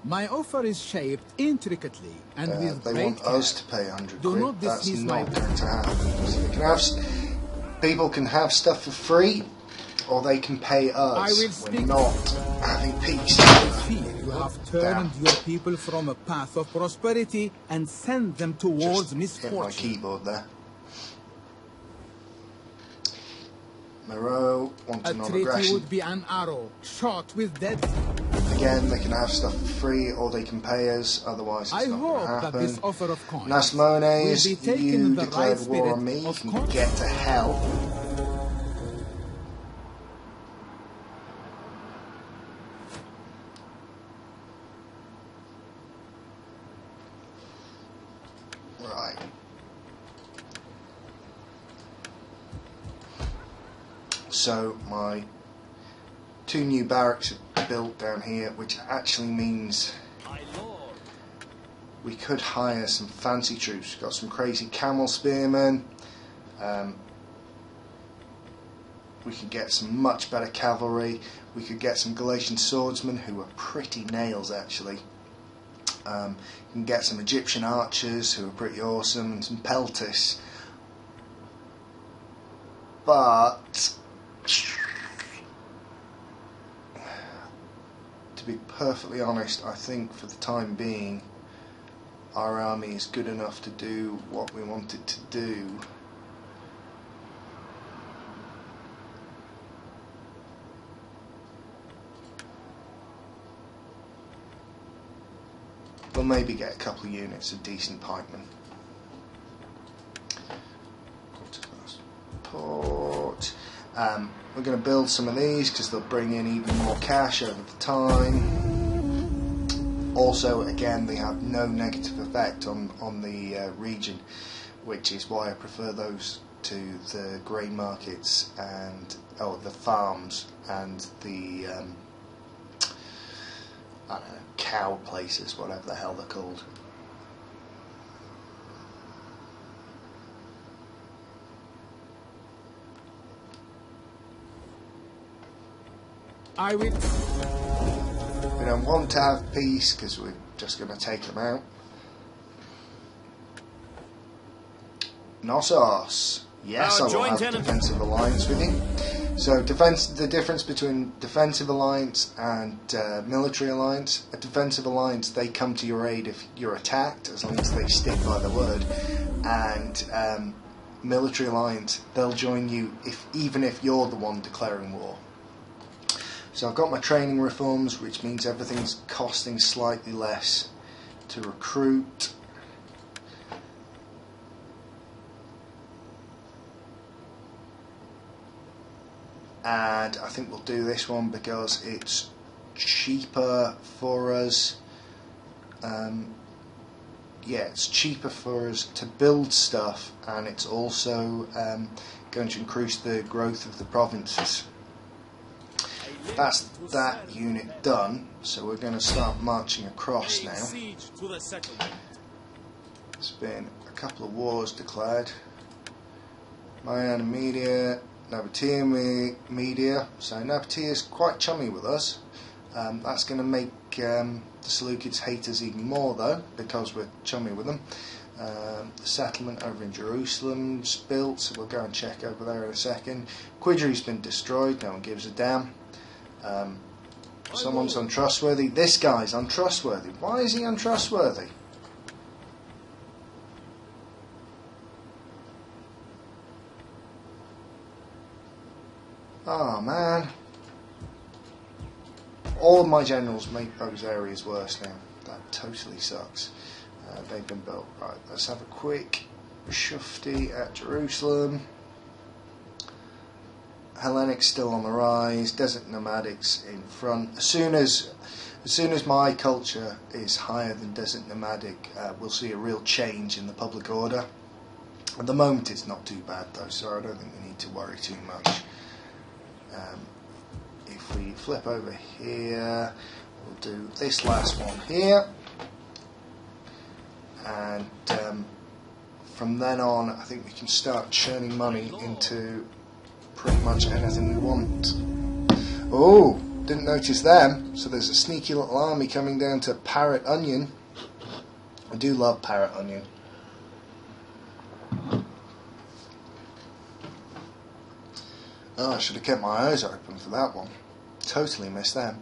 [SPEAKER 2] My offer is shaped intricately and with
[SPEAKER 1] they
[SPEAKER 2] great
[SPEAKER 1] want
[SPEAKER 2] care.
[SPEAKER 1] us to pay 100
[SPEAKER 2] Do
[SPEAKER 1] quid.
[SPEAKER 2] not
[SPEAKER 1] That's
[SPEAKER 2] dismiss my
[SPEAKER 1] not going to happen. So they can have, people can have stuff for free, or they can pay us.
[SPEAKER 2] I will
[SPEAKER 1] We're
[SPEAKER 2] speak.
[SPEAKER 1] not having peace.
[SPEAKER 2] I fear you have turned your people from a path of prosperity and sent them towards
[SPEAKER 1] Just hit my
[SPEAKER 2] misfortune.
[SPEAKER 1] keyboard there. Moreau want
[SPEAKER 2] A
[SPEAKER 1] a
[SPEAKER 2] treaty
[SPEAKER 1] non-aggression.
[SPEAKER 2] would be an arrow shot with dead.
[SPEAKER 1] Again, they can have stuff for free, or they can pay us. Otherwise, it's
[SPEAKER 2] I
[SPEAKER 1] not going
[SPEAKER 2] hope
[SPEAKER 1] to
[SPEAKER 2] that
[SPEAKER 1] happen.
[SPEAKER 2] this offer of coins
[SPEAKER 1] Nasmones,
[SPEAKER 2] will be taken
[SPEAKER 1] you
[SPEAKER 2] in the
[SPEAKER 1] declared
[SPEAKER 2] right
[SPEAKER 1] war on
[SPEAKER 2] spirit
[SPEAKER 1] me. You
[SPEAKER 2] of
[SPEAKER 1] can
[SPEAKER 2] course.
[SPEAKER 1] get to hell. Right. So my 2 new barracks are built down here, which actually means
[SPEAKER 3] My lord.
[SPEAKER 1] we could hire some fancy troops. We've got some crazy camel spearmen. We could get some much better cavalry. We could get some Galatian swordsmen who are pretty nails, actually. You can get some Egyptian archers who are pretty awesome, and some peltists. But to be perfectly honest, I think for the time being our army is good enough to do what we want it to do. We'll maybe get a couple of units of decent pikemen. Port. We're going to build some of these because they'll bring in even more cash over the time. Also, again, they have no negative effect on the region, which is why I prefer those to the grain markets and the farms and the I don't know, cow places, whatever the hell they're called.
[SPEAKER 2] I will.
[SPEAKER 1] We don't want to have peace because we're just going to take them out. Knossos. Yes, I
[SPEAKER 3] Our
[SPEAKER 1] will have
[SPEAKER 3] joint enemy.
[SPEAKER 1] defensive alliance with you. So the difference between defensive alliance and military alliance. A defensive alliance, they come to your aid if you're attacked, as long as they stick by the word. And military alliance, they'll join you even if you're the one declaring war. So I've got my training reforms, which means everything's costing slightly less to recruit. And I think we'll do this one because it's cheaper for us. Yeah, it's cheaper for us to build stuff, and it's also going to increase the growth of the provinces. That's that unit done, so we're going to start marching across now. There's been a couple of wars declared. Mayana Media, Nabatea Media. So Nabatea is quite chummy with us. That's going to make the Seleucids hate us even more, though, because we're chummy with them. The settlement over in Jerusalem's built, so we'll go and check over there in a second. Quidri's been destroyed, no one gives a damn. Someone's untrustworthy. This guy's untrustworthy. Why is he untrustworthy? Oh man. All of my generals make those areas worse now. That totally sucks. They've been built. Right, let's have a quick shufti at Jerusalem. Hellenics still on the rise. Desert nomadics in front. As soon as my culture is higher than desert nomadic, we'll see a real change in the public order. At the moment, it's not too bad though, so I don't think we need to worry too much. If we flip over here, we'll do this last one here, and from then on, I think we can start churning money into pretty much anything we want. Oh, didn't notice them. So there's a sneaky little army coming down to Parrot Onion. I do love Parrot Onion. Oh, I should have kept my eyes open for that one. Totally missed them.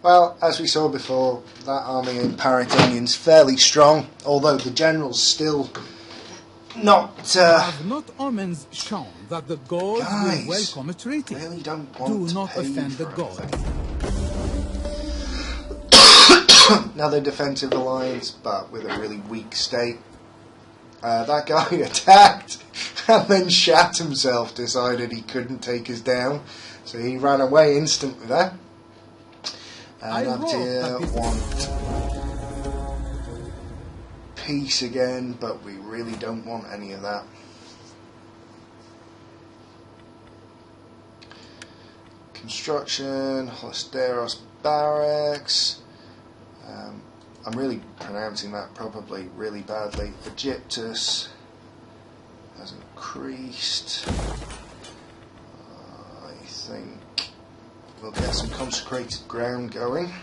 [SPEAKER 1] Well, as we saw before, that army in Parrot Onion's fairly strong, although the general's still not...
[SPEAKER 2] Have not omens shown that the gods
[SPEAKER 1] Guys,
[SPEAKER 2] will welcome a treaty?
[SPEAKER 1] really don't want
[SPEAKER 2] Do not
[SPEAKER 1] to pay
[SPEAKER 2] offend the
[SPEAKER 1] for
[SPEAKER 2] god.
[SPEAKER 1] anything. Another defensive alliance, but with a really weak state. That guy attacked and then shat himself, decided he couldn't take us down, so he ran away instantly there. And Nabatea want peace again, but we really don't want any of that. Construction, Holisteros Barracks. I'm really pronouncing that probably really badly. Egyptus has increased. I think we'll get some consecrated ground going.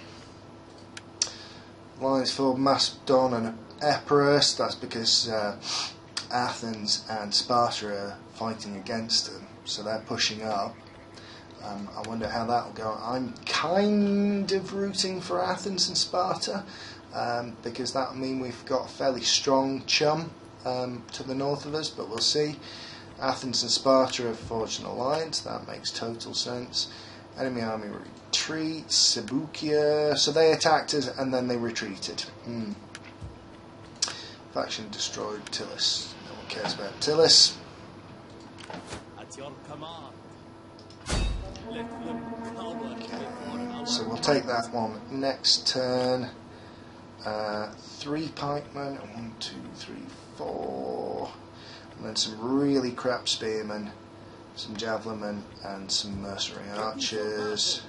[SPEAKER 1] Lines for Macedon and Epirus. That's because Athens and Sparta are fighting against them, so they're pushing up. I wonder how that will go. I'm kind of rooting for Athens and Sparta, because that will mean we've got a fairly strong chum to the north of us, but we'll see. Athens and Sparta have forged an alliance. That makes total sense. Enemy army retreats. Sebukia. So they attacked us and then they retreated. Faction destroyed Tillis. No one cares about Tillis.
[SPEAKER 3] At your command.
[SPEAKER 1] So we'll take that one next turn. 3 pikemen, 1, 2, 3, 4, and then some really crap spearmen, some javelinmen, and some mercenary archers.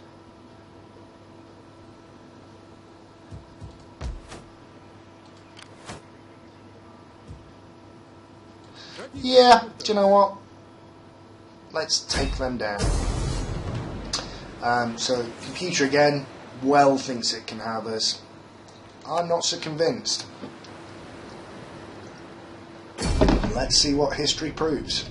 [SPEAKER 1] Yeah, do you know what? Let's take them down. So, computer again, well thinks it can have us. I'm not so convinced. Let's see what history proves.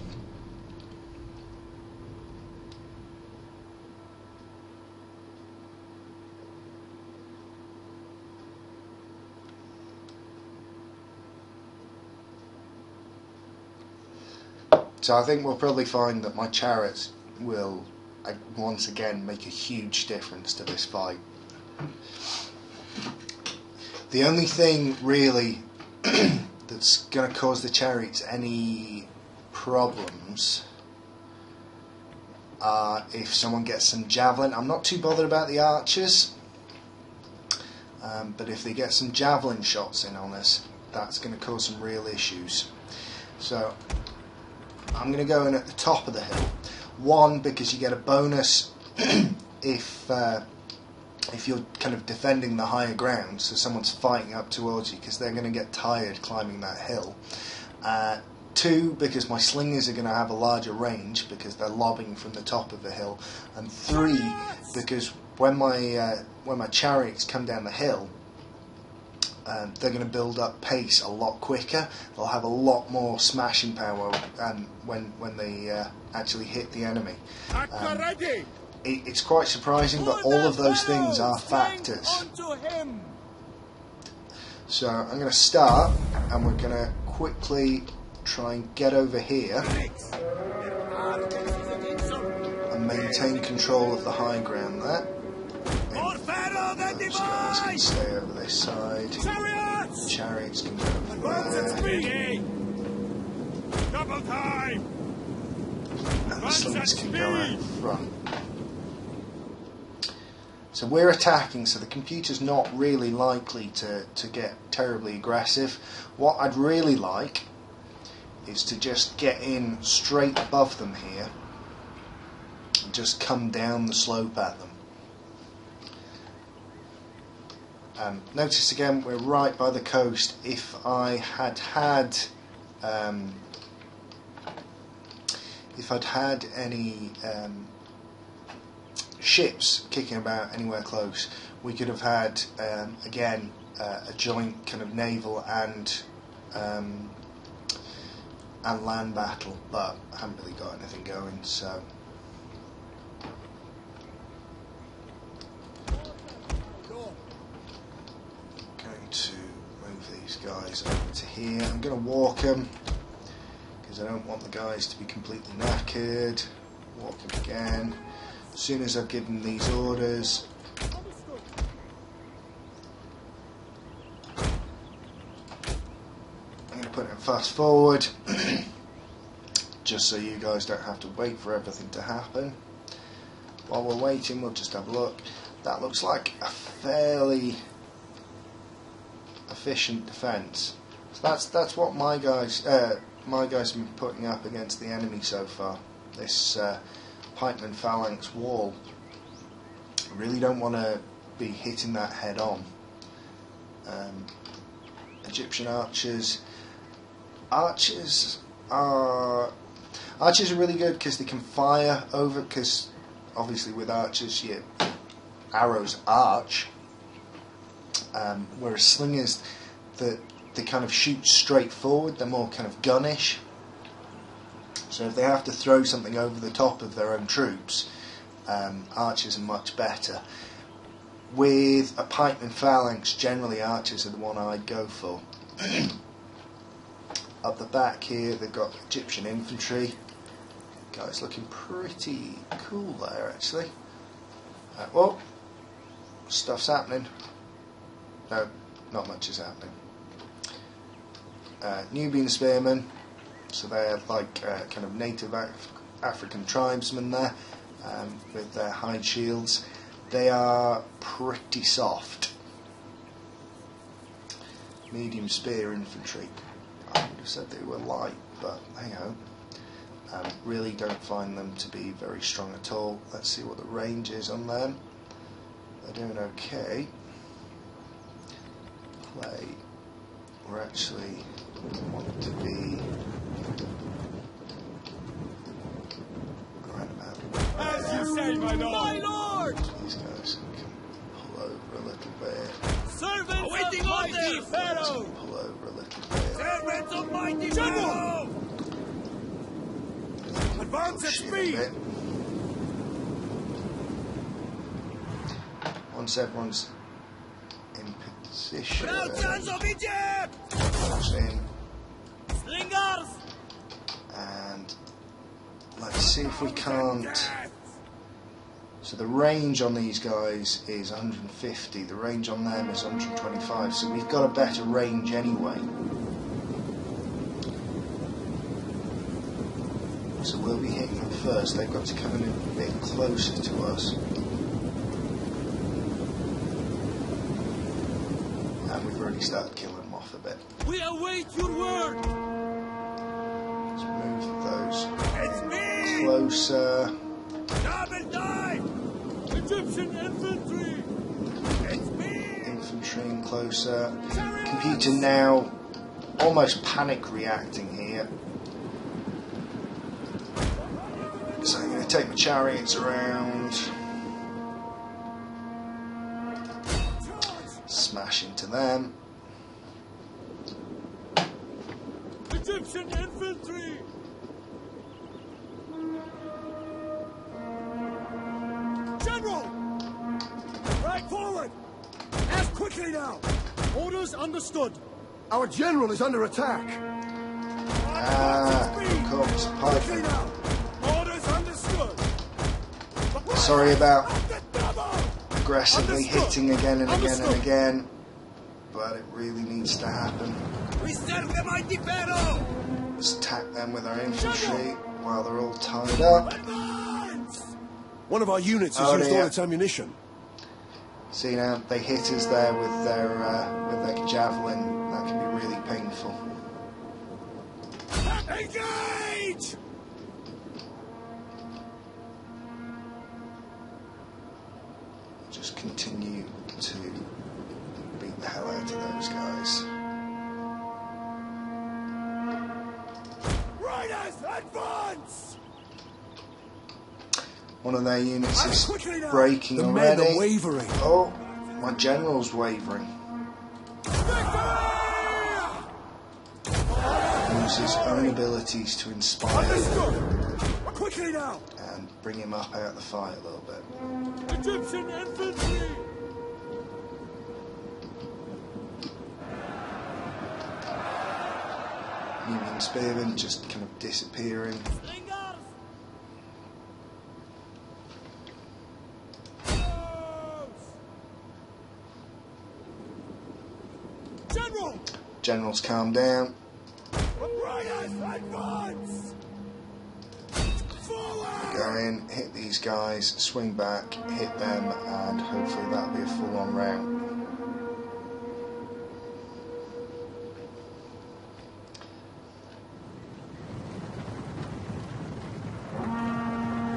[SPEAKER 1] So I think we'll probably find that my chariots will once again make a huge difference to this fight. The only thing really that's going to cause the chariots any problems are if someone gets some javelin. I'm not too bothered about the archers, but if they get some javelin shots in on us, that's going to cause some real issues. So I'm going to go in at the top of the hill. One, because you get a bonus if you're kind of defending the higher ground, so someone's fighting up towards you, because they're going to get tired climbing that hill. Two, because my slingers are going to have a larger range because they're lobbing from the top of the hill. And three, because when my chariots come down the hill, they're going to build up pace a lot quicker. They'll have a lot more smashing power when they actually hit the enemy. It's quite surprising, but all of those things are factors. So I'm going to start, and we're going to quickly try and get over here and maintain control of the high ground there. Those guys can stay over this side. Chariots can go over there.
[SPEAKER 5] Double time!
[SPEAKER 1] And the slings can go out front. So we're attacking, so the computer's not really likely to get terribly aggressive. What I'd really like is to just get in straight above them here and just come down the slope at them. Notice again, we're right by the coast. If I had any ships kicking about anywhere close, we could have had again a joint kind of naval and land battle, but I haven't really got anything going. So to move these guys over to here. I'm going to walk them because I don't want the guys to be completely knackered. Walk them again. As soon as I've given these orders, I'm going to put it fast forward just so you guys don't have to wait for everything to happen. While we're waiting, we'll just have a look. That looks like a fairly efficient defence. So that's what my guys have been putting up against the enemy so far. This pikeman phalanx wall. I really don't want to be hitting that head on. Egyptian archers. Archers are really good because they can fire over. Because obviously with archers, your arrows arch. Whereas slingers, they kind of shoot straight forward, they're more kind of gunnish. So if they have to throw something over the top of their own troops, archers are much better. With a pikeman phalanx, generally archers are the one I'd go for. Up the back here, they've got Egyptian infantry. Guys looking pretty cool there, actually. Well, stuff's happening. No, not much is happening. Nubian spearmen, so they're like kind of native African tribesmen there, with their hide shields. They are pretty soft. Medium spear infantry. I would have said they were light, but hey ho. Really don't find them to be very strong at all. Let's see what the range is on them. They're doing okay. Play we're actually want to be right about
[SPEAKER 5] As you say, my lord!
[SPEAKER 3] My lord!
[SPEAKER 1] these guys can pull over a little bit.
[SPEAKER 3] Servants
[SPEAKER 5] Awaiting
[SPEAKER 3] of mighty
[SPEAKER 5] orders!
[SPEAKER 3] Pharaoh!
[SPEAKER 1] Pull over a little bit.
[SPEAKER 5] Servants of mighty General! Advance at
[SPEAKER 1] Push in a
[SPEAKER 5] speed!
[SPEAKER 1] bit. Once everyone's in position,
[SPEAKER 5] Proud sons of Egypt!
[SPEAKER 1] push in,
[SPEAKER 3] Slingers!
[SPEAKER 1] and let's see if we can't. So the range on these guys is 150, the range on them is 125, so we've got a better range anyway. So we'll be hitting them first, they've got to come in a bit closer to us. And we've already started killing them off a bit.
[SPEAKER 3] We await your word!
[SPEAKER 1] Let's move those
[SPEAKER 5] It's me!
[SPEAKER 1] closer.
[SPEAKER 5] Double time!
[SPEAKER 3] Egyptian infantry!
[SPEAKER 5] It's me!
[SPEAKER 1] Infantry in closer. Computer now almost panic reacting here. So I'm going to take my chariots around, smash into them.
[SPEAKER 3] Egyptian infantry!
[SPEAKER 5] General! Right forward! Act quickly now!
[SPEAKER 3] Orders understood.
[SPEAKER 4] Our general is under attack.
[SPEAKER 1] Of course,
[SPEAKER 5] Quickly
[SPEAKER 1] Python.
[SPEAKER 5] now! Orders understood!
[SPEAKER 1] Sorry about
[SPEAKER 5] The double!
[SPEAKER 1] aggressively hitting again and again and again, but it really needs to happen.
[SPEAKER 5] We serve the mighty Pharaoh!
[SPEAKER 1] Let's attack them with our infantry while they're all tied up.
[SPEAKER 5] Advance!
[SPEAKER 4] One of our units has
[SPEAKER 1] Oh,
[SPEAKER 4] used
[SPEAKER 1] dear.
[SPEAKER 4] all its ammunition.
[SPEAKER 1] See now, they hit us there with their javelin. That can be really painful.
[SPEAKER 5] Engage!
[SPEAKER 1] Just continue to beat the hell out of those guys.
[SPEAKER 5] Riders, advance!
[SPEAKER 1] One of their units is
[SPEAKER 5] Quickly now!
[SPEAKER 1] breaking
[SPEAKER 4] The men
[SPEAKER 1] already.
[SPEAKER 4] are wavering.
[SPEAKER 1] Oh, my general's wavering. Uses his own abilities to inspire
[SPEAKER 5] Understood! Quickly now!
[SPEAKER 1] and bring him up out of the fight a little bit.
[SPEAKER 3] Egyptian infantry!
[SPEAKER 1] Union spearmen just kind of disappearing.
[SPEAKER 3] Slingers!
[SPEAKER 5] General!
[SPEAKER 1] Generals calm down.
[SPEAKER 5] Riders, advance! Forward!
[SPEAKER 1] Go in, hit these guys, swing back, hit them, and hopefully that'll be a full-on round.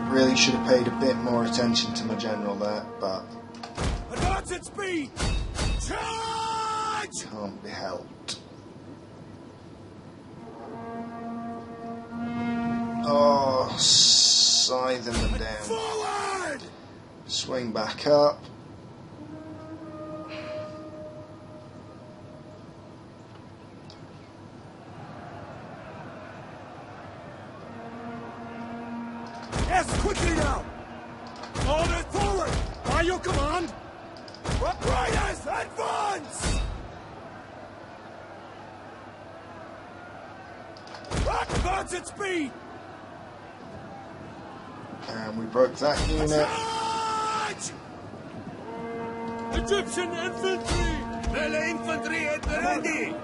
[SPEAKER 1] Really should have paid a bit more attention to my general there, but
[SPEAKER 5] Advance at speed! Charge!
[SPEAKER 1] can't be helped. Oh, scything them down.
[SPEAKER 5] Forward!
[SPEAKER 1] Swing back up.
[SPEAKER 5] Yes, quickly now! Order forward! By your command! Riders, advance! Advance at speed!
[SPEAKER 1] And we broke that unit.
[SPEAKER 5] Charge!
[SPEAKER 3] Egyptian infantry!
[SPEAKER 5] Melee infantry at the ready!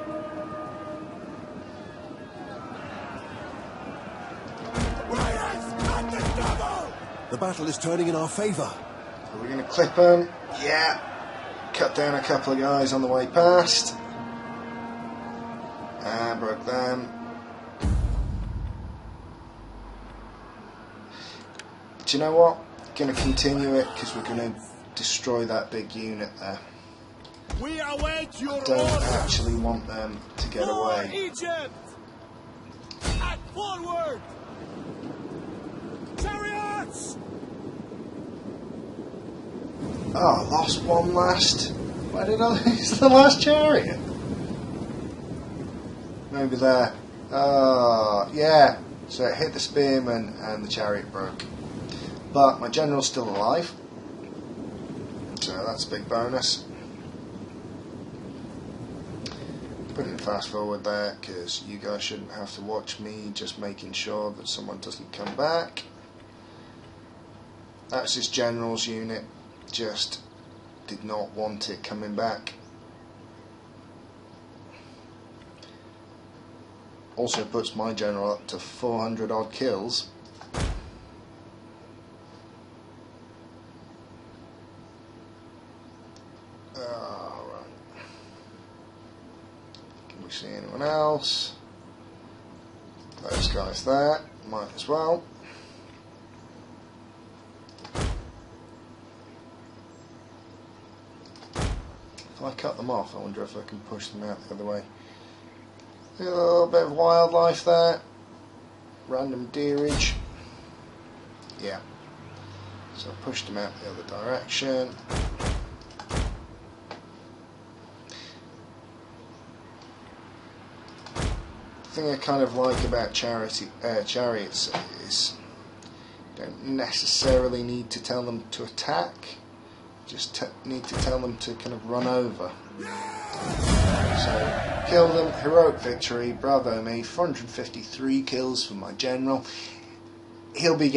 [SPEAKER 5] Riders, at the double!
[SPEAKER 4] The battle is turning in our favour.
[SPEAKER 1] Are we going to clip them? Yeah. Cut down a couple of guys on the way past. And broke them. Do you know what? Going to continue it because we're going to destroy that big unit there.
[SPEAKER 5] We await your
[SPEAKER 1] Don't
[SPEAKER 5] order.
[SPEAKER 1] actually want them to get
[SPEAKER 5] For
[SPEAKER 1] away.
[SPEAKER 5] Egypt! And forward! Chariots!
[SPEAKER 1] Oh, lost one last. Why did I lose the last chariot? Maybe there. Oh, yeah. So it hit the spearman and the chariot broke. But my general's still alive. So that's a big bonus. Put it fast forward there because you guys shouldn't have to watch me just making sure that someone doesn't come back. That's his general's unit. Just did not want it coming back. Also puts my general up to 400 odd kills. Right. Can we see anyone else? Those guys there, might as well. If I cut them off, I wonder if I can push them out the other way. A little bit of wildlife there. Random deerage. Yeah. So I pushed them out the other direction. The thing I kind of like about chariots is you don't necessarily need to tell them to attack. Just need to tell them to kind of run over. So, killed them, heroic victory, bravo me, 453 kills for my general. He'll be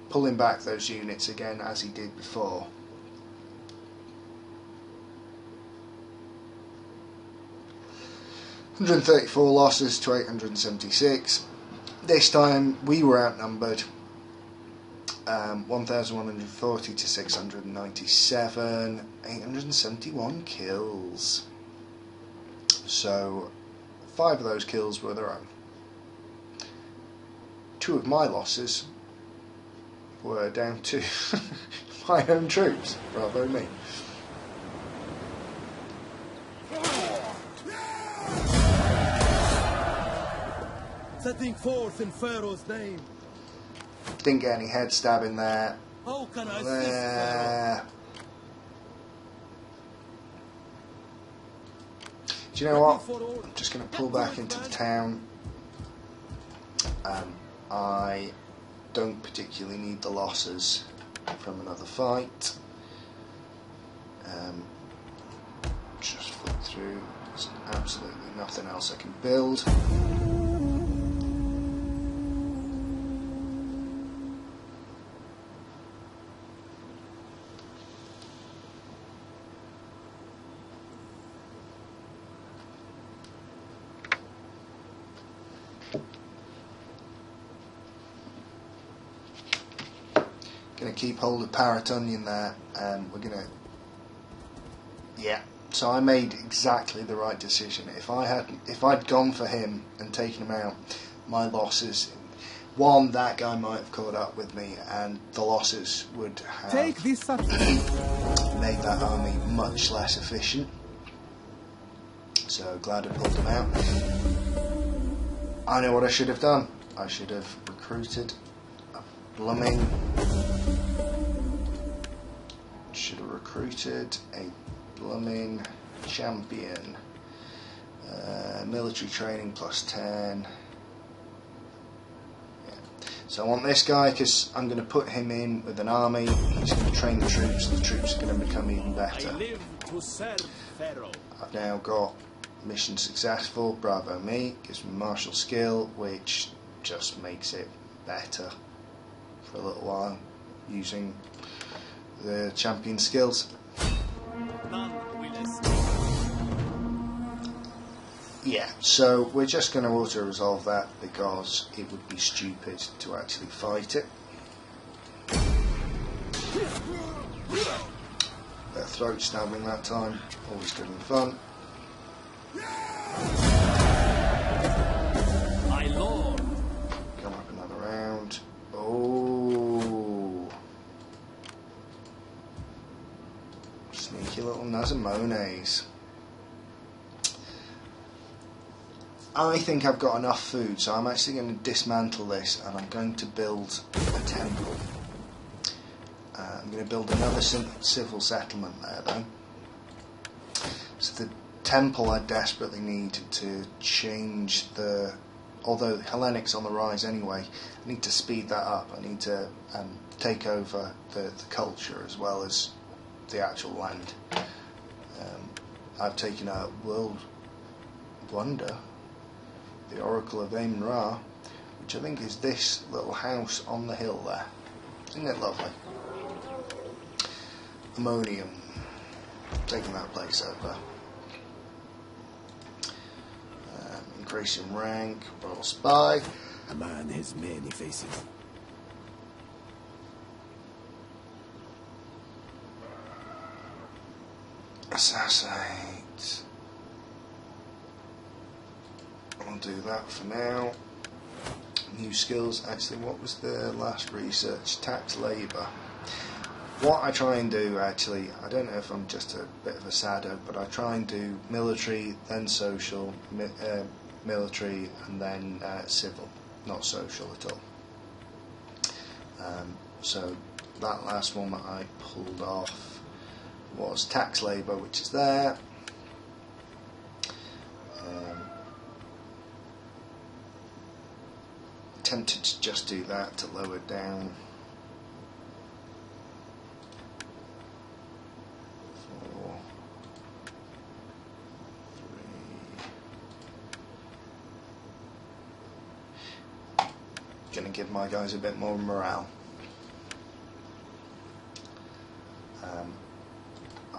[SPEAKER 1] pulling back those units again as he did before. $134 losses to 876. This time we were outnumbered. 1,140 to 697, 871 kills. So 5 of those kills were their own. 2 of my losses were down to my own troops. Bravo me.
[SPEAKER 5] Setting forth in Pharaoh's name.
[SPEAKER 1] Didn't get any head stabbing there.
[SPEAKER 5] How can I assist
[SPEAKER 1] There. Do you know what? I'm just going to pull back into the town. I don't particularly need the losses from another fight. Just flip through. There's absolutely nothing else I can build. Going to keep hold of Parrot Onion there, and we're going to... Yeah, so I made exactly the right decision. If I'd gone for him and taken him out, my losses... One, that guy might have caught up with me, and the losses would have
[SPEAKER 2] Take this
[SPEAKER 1] made that army much less efficient. So glad I pulled him out. I know what I should have done. I should have recruited a blooming... Should have recruited a blooming champion. Military training plus 10. Yeah. So I want this guy because I'm going to put him in with an army. He's going to train the troops, and the troops are going to become even better.
[SPEAKER 3] I live to serve Pharaoh.
[SPEAKER 1] I've now got mission successful. Bravo me. Gives me martial skill, which just makes it better for a little while using the champion skills.
[SPEAKER 3] None will escape.
[SPEAKER 1] Yeah, so we're just going to auto-resolve that because it would be stupid to actually fight it. Bit of throat stabbing that time, always good and fun.
[SPEAKER 3] My lord.
[SPEAKER 1] Come up another round. Oh, sneaky little Nazamones. I think I've got enough food, so I'm actually going to dismantle this and I'm going to build a temple. I'm going to build another civil settlement there though. So the temple I desperately need to change the... Although Hellenic's on the rise anyway, I need to speed that up. I need to take over the culture as well as the actual land. I've taken a world wonder, the Oracle of Amun-Ra, which I think is this little house on the hill there. Isn't it lovely? Ammonium, taking that place over. Increasing rank, royal spy.
[SPEAKER 4] A man has many faces.
[SPEAKER 1] Assassinate. I'll do that for now. New skills. Actually, what was the last research? Tax labour. What I try and do, actually, I don't know if I'm just a bit of a sado, but I try and do military, then social, military, and then civil, not social at all. So that last one that I pulled off was tax labour, which is there. Tempted to just do that to lower it down. 4, 3. Gonna give my guys a bit more morale.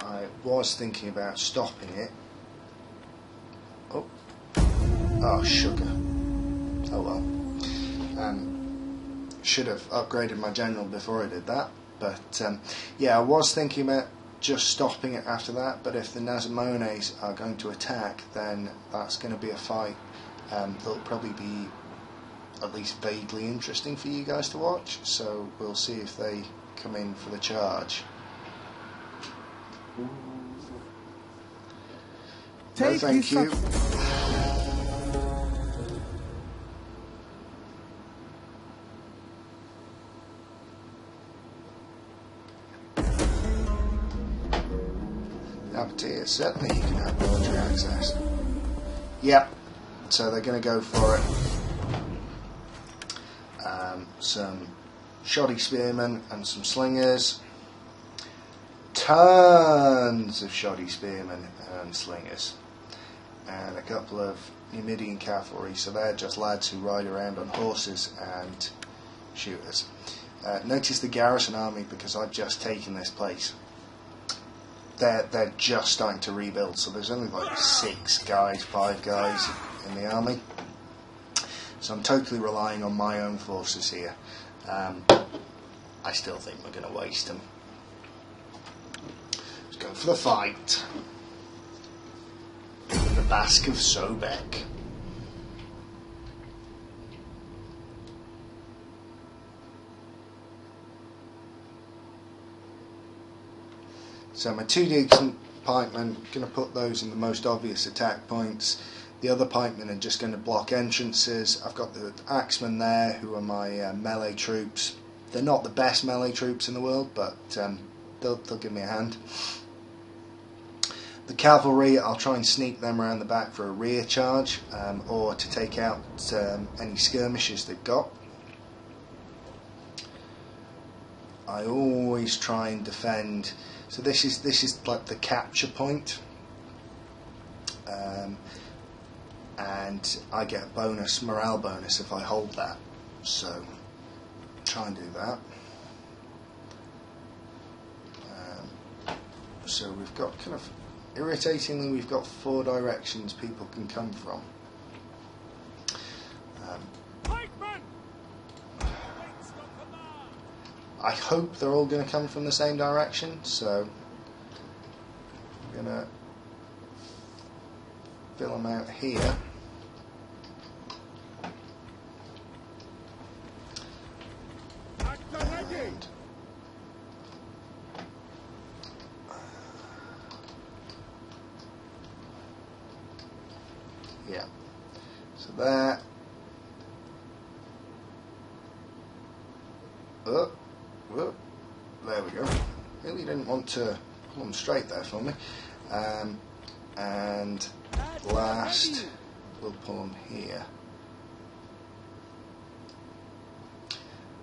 [SPEAKER 1] I was thinking about stopping it. Oh, sugar. Oh well. Should have upgraded my general before I did that, but yeah, I was thinking about just stopping it after that, but if the Nazamones are going to attack, then that's going to be a fight that'll probably be at least vaguely interesting for you guys to watch, so we'll see if they come in for the charge. No, thank you. Abatir, certainly you can have military access. Yep, so they're going to go for it. Some shoddy spearmen and some slingers. Tons of shoddy spearmen and slingers. And a couple of Numidian cavalry, so they're just lads who ride around on horses and shooters. Notice the garrison army, because I've just taken this place. They're just starting to rebuild, so there's only like 5 guys in the army. So I'm totally relying on my own forces here. I still think we're going to waste them. Let's go for the fight. The Basque of Sobek. So my 2 decent pikemen, going to put those in the most obvious attack points. The other pikemen are just going to block entrances. I've got the axemen there, who are my melee troops. They're not the best melee troops in the world, but they'll give me a hand. The cavalry, I'll try and sneak them around the back for a rear charge, or to take out any skirmishes they've got. I always try and defend. So this is like the capture point, and I get a morale bonus if I hold that. So try and do that. So we've got kind of, irritatingly, we've got 4 directions people can come from. I hope they're all going to come from the same direction, so I'm going to fill them out here. And Yeah. So there. Oh, oh, there we go. Really didn't want to pull them straight there for me. And last, we'll pull them here.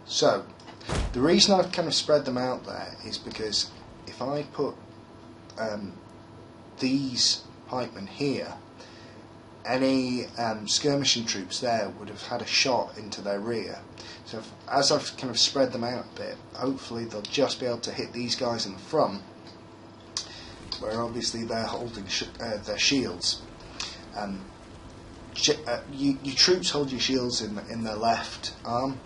[SPEAKER 1] So, the reason I've kind of spread them out there is because if I put these pikemen here, any skirmishing troops there would have had a shot into their rear. So as I've kind of spread them out a bit, hopefully they'll just be able to hit these guys in the front, where obviously they're holding their shields. Your troops hold your shields in their left arm,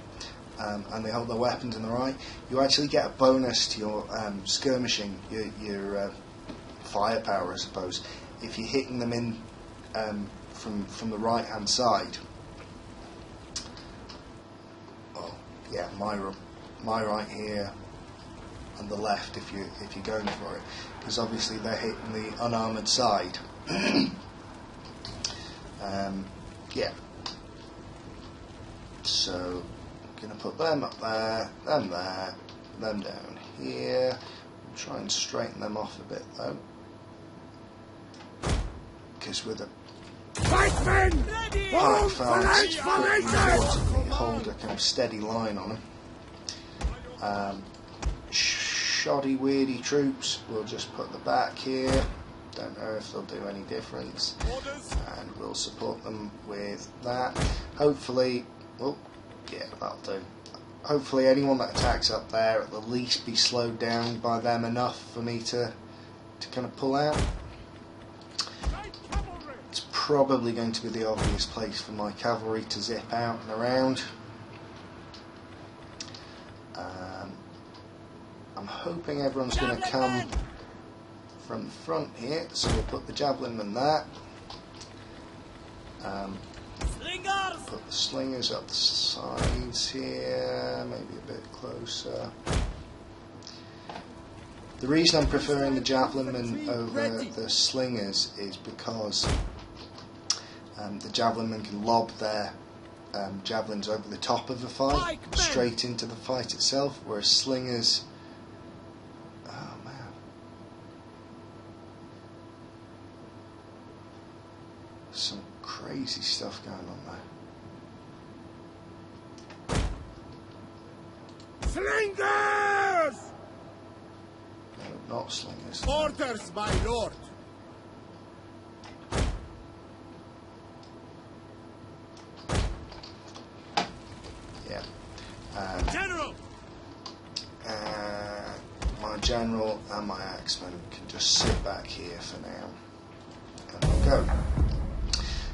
[SPEAKER 1] and they hold their weapons in the right. You actually get a bonus to your skirmishing, your firepower, I suppose, if you're hitting them in from the right hand side. Oh yeah, my right here and the left if you're going for it, because obviously they're hitting the unarmoured side. Yeah. So I'm gonna put them up there, them there, them down here. I'll try and straighten them off a bit though, because with a pike hold a kind of steady line on them. Shoddy weirdy troops, we'll just put the back here. Don't know if they'll do any difference, and we'll support them with that. Hopefully, oh yeah, that'll do. Hopefully anyone that attacks up there at the least be slowed down by them enough for me to kind of pull out. It's probably going to be the obvious place for my cavalry to zip out and around. I'm hoping everyone's going to come from the front here, so we'll put the javelinmen there. Put the slingers up the sides here, maybe a bit closer. The reason I'm preferring the javelinmen over the slingers is because the javelinmen can lob their javelins over the top of the fight, straight into the fight itself, whereas slingers... Oh man. Some crazy stuff going on there.
[SPEAKER 5] Slingers!
[SPEAKER 1] No, not slingers.
[SPEAKER 5] Orders, my lord.
[SPEAKER 1] Yeah.
[SPEAKER 5] General!
[SPEAKER 1] My general and my axemen can just sit back here for now. And we'll go.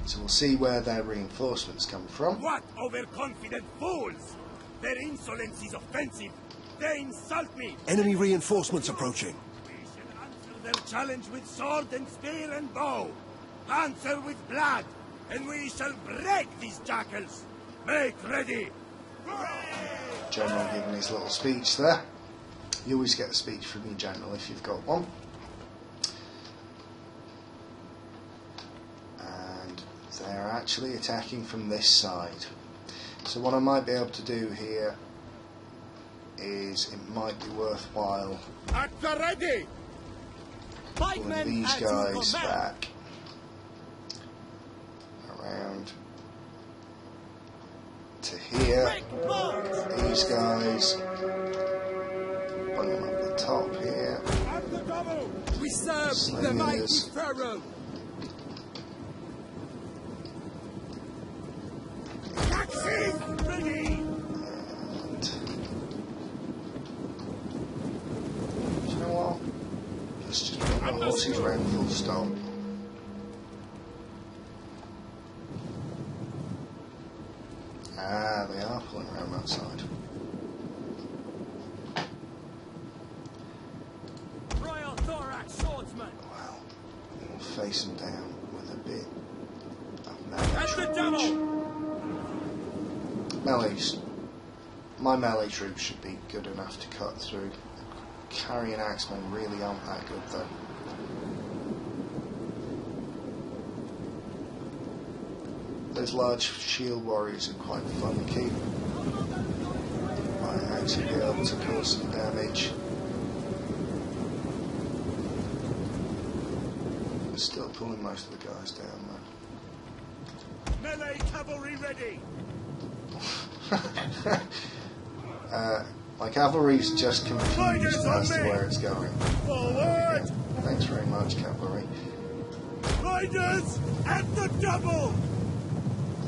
[SPEAKER 1] So we'll see where their reinforcements come from.
[SPEAKER 5] What overconfident fools! Their insolence is offensive. They insult me.
[SPEAKER 4] Enemy reinforcements approaching.
[SPEAKER 5] We shall answer their challenge with sword and spear and bow. Answer with blood, and we shall break these jackals. Make ready.
[SPEAKER 1] General giving his little speech there. You always get a speech from your general if you've got one. And they're actually attacking from this side. So what I might be able to do here is it might be worthwhile
[SPEAKER 5] At the ready.
[SPEAKER 1] pulling these guys back around to here. These guys, bring them up the top here.
[SPEAKER 5] At the double.
[SPEAKER 2] We serve the mighty
[SPEAKER 1] Slingers.
[SPEAKER 2] Pharaoh.
[SPEAKER 5] Axes ready.
[SPEAKER 1] And do you know what? Let's just put the horses round full stop. Ah, they are pulling around that side.
[SPEAKER 3] Royal Thorax Swordsman!
[SPEAKER 1] Well, we'll face them down with a bit of
[SPEAKER 5] At the
[SPEAKER 1] melee troops.
[SPEAKER 5] double.
[SPEAKER 1] Melees. My melee troops should be good enough to cut through. Carrying axemen really aren't that good though. those large shield warriors are quite funky. Might actually be able to cause some damage. They're still pulling most of the guys down though.
[SPEAKER 5] Melee cavalry ready!
[SPEAKER 1] My cavalry's just confused as to where it's going.
[SPEAKER 5] Forward!
[SPEAKER 1] Thanks very much, cavalry.
[SPEAKER 5] Riders at the double!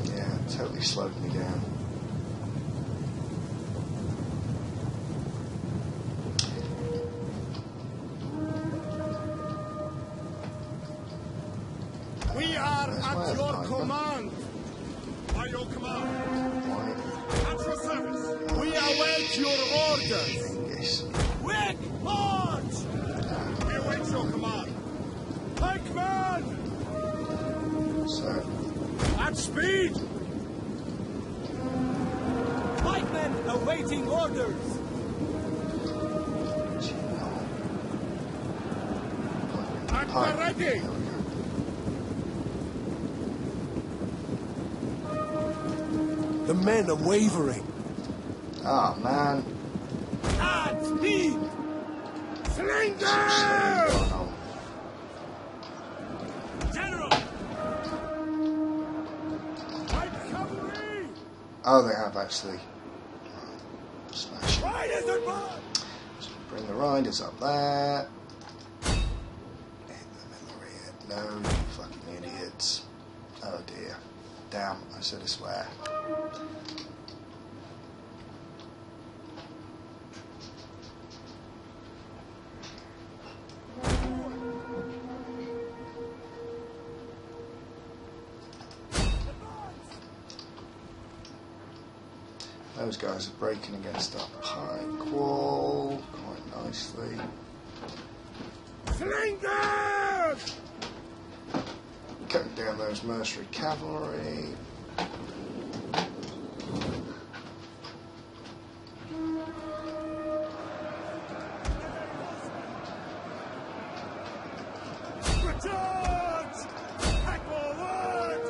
[SPEAKER 1] Yeah, totally slowed me down.
[SPEAKER 5] We are at your command! By your command! At your service! We await your orders!
[SPEAKER 1] Yes.
[SPEAKER 5] Quick march! We await your command! Pikemen!
[SPEAKER 1] So,
[SPEAKER 5] At speed! Pikemen awaiting orders! At the ready!
[SPEAKER 4] The men are wavering.
[SPEAKER 1] Ah, man.
[SPEAKER 5] At speed! Sling
[SPEAKER 1] Some slaying
[SPEAKER 5] them!
[SPEAKER 1] going on.
[SPEAKER 5] General! Light cavalry!
[SPEAKER 1] Oh, they have actually. Smash it.
[SPEAKER 5] Riders at bar!
[SPEAKER 1] So bring the riders up there. Hit them in the rear. No, you fucking idiots. Oh dear. Damn, I said I swear. Those guys are breaking against our pike wall quite nicely.
[SPEAKER 5] Sling them!
[SPEAKER 1] Cutting down those mercenary cavalry.
[SPEAKER 5] Charge! Back forward!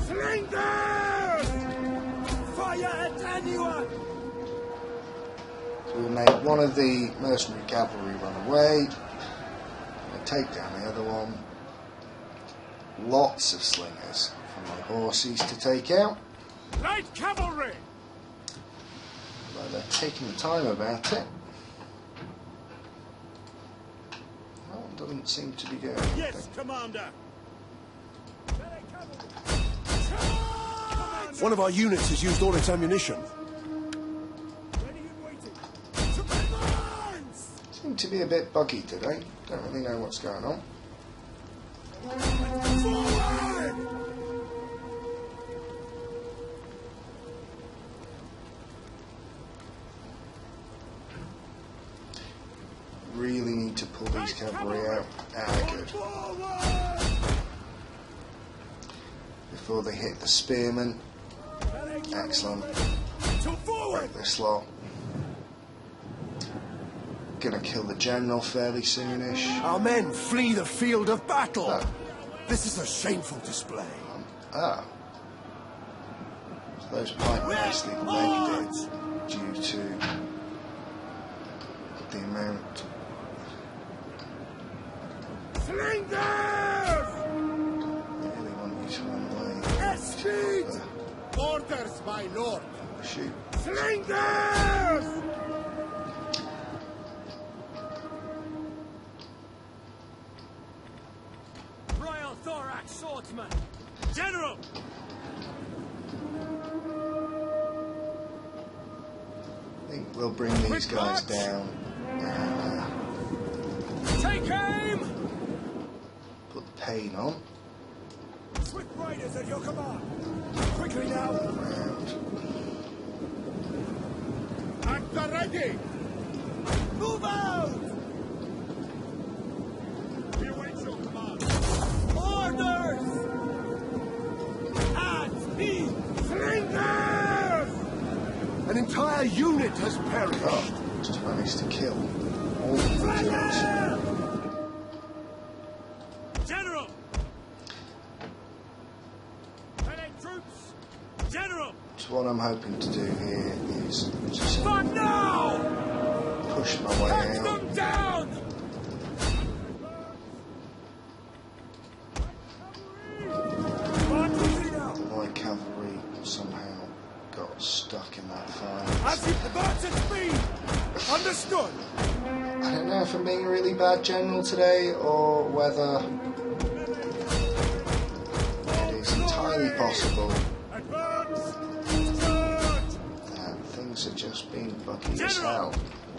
[SPEAKER 5] Sling them! Fire at anyone!
[SPEAKER 1] So we made one of the mercenary cavalry run away. We'll take down the other one. Lots of slingers for my horses to take out.
[SPEAKER 5] Light cavalry!
[SPEAKER 1] Although they're taking the time about it. That one doesn't seem to be doing anything.
[SPEAKER 5] Yes, Commander!
[SPEAKER 4] One of our units has used all its ammunition.
[SPEAKER 5] Ready and waiting. To commands!
[SPEAKER 1] Seem to be a bit buggy today. Don't really know what's going on.
[SPEAKER 5] Forward!
[SPEAKER 1] Really need to pull these cavalry out. Ah, good.
[SPEAKER 5] Forward!
[SPEAKER 1] Before they hit the spearmen. Excellent.
[SPEAKER 5] To forward!
[SPEAKER 1] Break this lot. Gonna kill the general fairly soonish.
[SPEAKER 4] Our men flee the field of battle.
[SPEAKER 1] Oh.
[SPEAKER 4] This is a shameful display.
[SPEAKER 1] Ah. So those pikemen actually legged it due to the amount.
[SPEAKER 5] Sling them!
[SPEAKER 1] Really want you to run away.
[SPEAKER 5] At speed! Orders, my lord!
[SPEAKER 1] Shoot.
[SPEAKER 5] Sling them! Royal Thorax Swordsman! General!
[SPEAKER 1] I think we'll bring these guys down.
[SPEAKER 5] Take aim!
[SPEAKER 1] Put the pain on.
[SPEAKER 5] Swift riders at your command! Quickly now!
[SPEAKER 1] Around.
[SPEAKER 5] At the ready! Move out! We await your command! Orders! At speed! Sling them!
[SPEAKER 4] An entire entire unit has perished.
[SPEAKER 1] Oh, just managed to kill all of the Germans.
[SPEAKER 5] General! Allied troops! General!
[SPEAKER 1] So what I'm hoping to do here is just
[SPEAKER 5] For now!
[SPEAKER 1] push my way
[SPEAKER 5] Cut
[SPEAKER 1] out.
[SPEAKER 5] them down!
[SPEAKER 1] My cavalry somehow got stuck in that fight.
[SPEAKER 5] As if the birds at speed! Understood!
[SPEAKER 1] I don't know if I'm being a really bad general today or whether it is entirely possible
[SPEAKER 5] Advance!
[SPEAKER 1] that things are just being bucky as hell.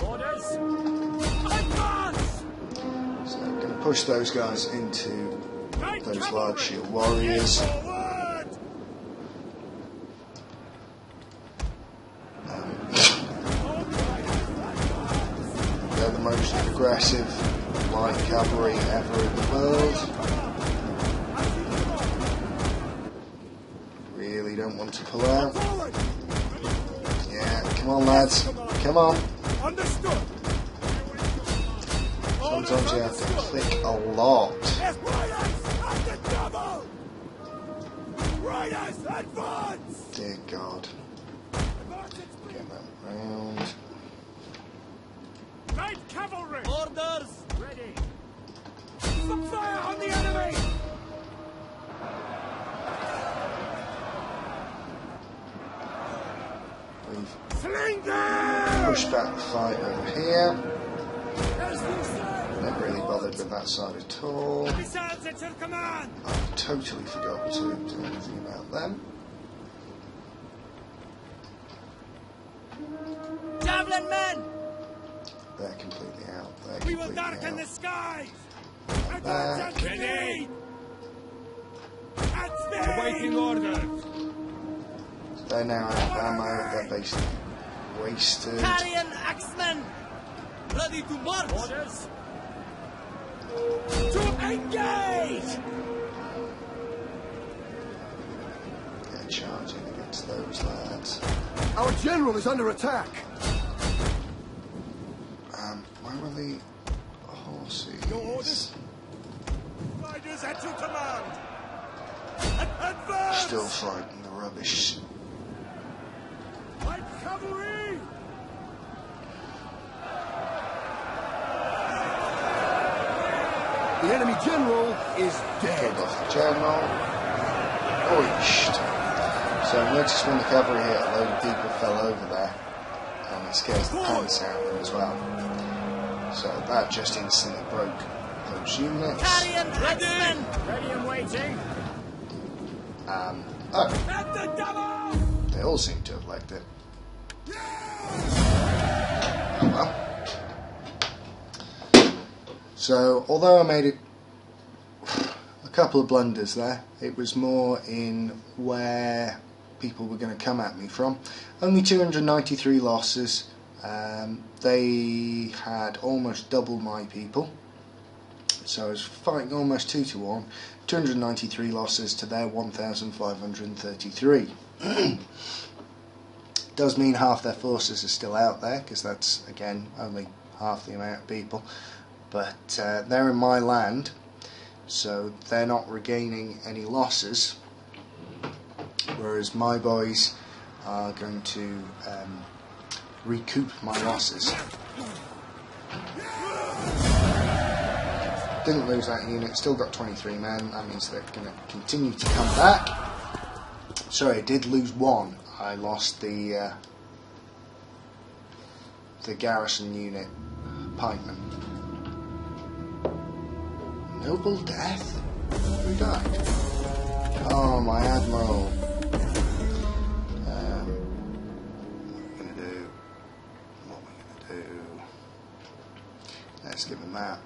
[SPEAKER 5] Orders! Advance!
[SPEAKER 1] So I'm going to push those guys into
[SPEAKER 5] Right
[SPEAKER 1] those
[SPEAKER 5] cavalry!
[SPEAKER 1] large shield warriors.
[SPEAKER 5] Forward!
[SPEAKER 1] They're the most aggressive light cavalry ever in the world. Really don't want to pull out.
[SPEAKER 5] Forward!
[SPEAKER 1] Yeah, come on lads, come on.
[SPEAKER 5] Understood!
[SPEAKER 1] Sometimes you have to click a lot.
[SPEAKER 5] Yes, riders! At the double! Riders, advance!
[SPEAKER 1] Dear God. Get that round.
[SPEAKER 5] Light cavalry! Orders! Ready! Some fire on the enemy!
[SPEAKER 1] We've
[SPEAKER 5] Sling them!
[SPEAKER 1] pushed back the fight over here.
[SPEAKER 5] As we say!
[SPEAKER 1] Never really bothered with that side at all.
[SPEAKER 5] Missiles at your command!
[SPEAKER 1] I totally forgot to do anything about them.
[SPEAKER 5] Javelin men!
[SPEAKER 1] They're completely out. They're
[SPEAKER 5] We will
[SPEAKER 1] completely
[SPEAKER 5] darken the
[SPEAKER 1] out.
[SPEAKER 5] skies!
[SPEAKER 1] Back.
[SPEAKER 5] Advance at speed! At speed! Awaiting orders!
[SPEAKER 1] They're now out of ammo. They're basically wasted.
[SPEAKER 6] Carrion axemen! Ready to march!
[SPEAKER 5] Orders! To engage!
[SPEAKER 1] They're charging against those lads.
[SPEAKER 4] Our general is under attack.
[SPEAKER 1] Where were the horses?
[SPEAKER 5] Your orders? Riders at your command! Advance!
[SPEAKER 1] Still fighting the rubbish.
[SPEAKER 5] Light cavalry!
[SPEAKER 4] The enemy general is dead.
[SPEAKER 1] Killed off the general. Oished. So notice when the cavalry hit, a load of people fell over there. And it scares the pants out of them as well. So that just instantly broke those units.
[SPEAKER 6] Carrion axemen!
[SPEAKER 5] Ready and waiting!
[SPEAKER 1] Oh,
[SPEAKER 5] At the double!
[SPEAKER 1] they all seem to have legged it. Oh well. So, although I made a couple of blunders there, it was more in where people were going to come at me from. Only 293 losses. They had almost double my people. So I was fighting almost 2 to 1. 293 losses to their 1,533. Does mean half their forces are still out there, because that's, again, only half the amount of people. But they're in my land, so they're not regaining any losses, whereas my boys are going to recoup my losses. Didn't lose that unit, still got 23 men. That means they're going to continue to come back. Sorry, I did lose one. I lost the garrison unit, pikeman. Noble death? Who died? Oh, my admiral. What are we going to do? Let's give him that.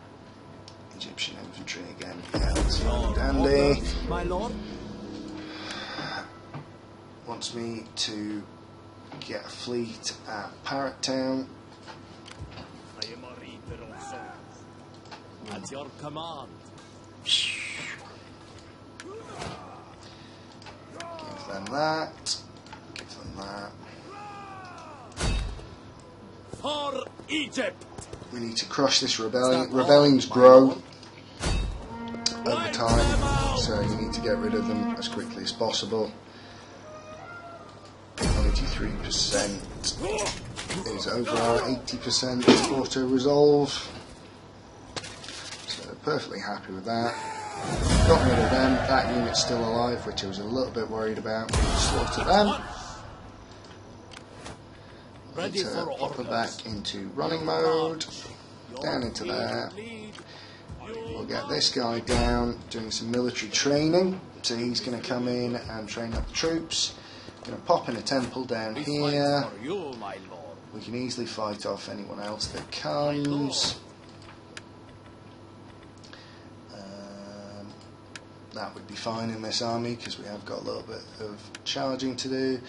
[SPEAKER 1] Egyptian infantry again. Yeah, that's fine. Dandy.
[SPEAKER 6] My lord?
[SPEAKER 1] Wants me to get a fleet at Parrot Town.
[SPEAKER 3] I am a reaper of souls. At your command.
[SPEAKER 1] Give them that. Give them that.
[SPEAKER 3] for Egypt.
[SPEAKER 1] We need to crush this rebellion. Rebellions grow over time, so you need to get rid of them as quickly as possible. 93% is over our 80% auto-resolve, so perfectly happy with that. Got rid of them. That unit's still alive, which I was a little bit worried about. Slaughter them. Need to pop her back into running mode. Down into there. We'll get this guy down, doing some military training. So he's going to come in and train up the troops. Going to pop in a temple down here. We can easily fight off anyone else that comes. That would be fine in this army because we have got a little bit of charging to do.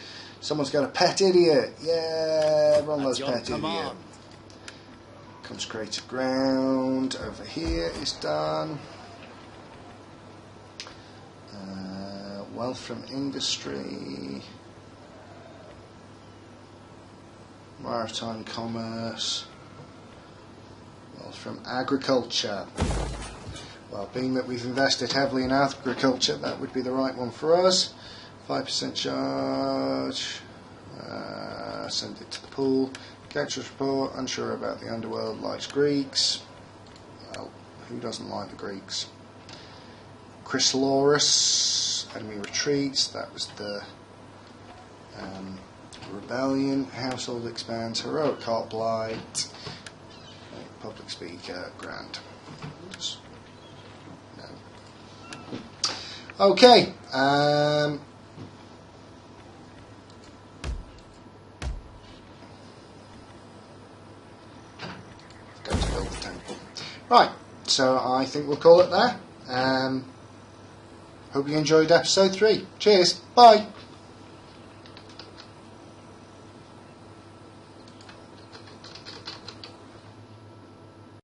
[SPEAKER 1] Someone's got a pet idiot. Yeah, run those pet idiot. Consecrated ground over here is done. Wealth from industry. Maritime commerce. Wealth from agriculture. Well, being that we've invested heavily in agriculture, that would be the right one for us. 5% charge. Send it to the pool. Characters report. Unsure about the underworld. Likes Greeks. Well, who doesn't like the Greeks? Chrysaorus. Enemy retreats. That was the rebellion. Household expands. Heroic cult blight. Public speaker. Grand. Okay, going to build the temple. Right, so I think we'll call it there. Hope you enjoyed episode 3. Cheers, bye.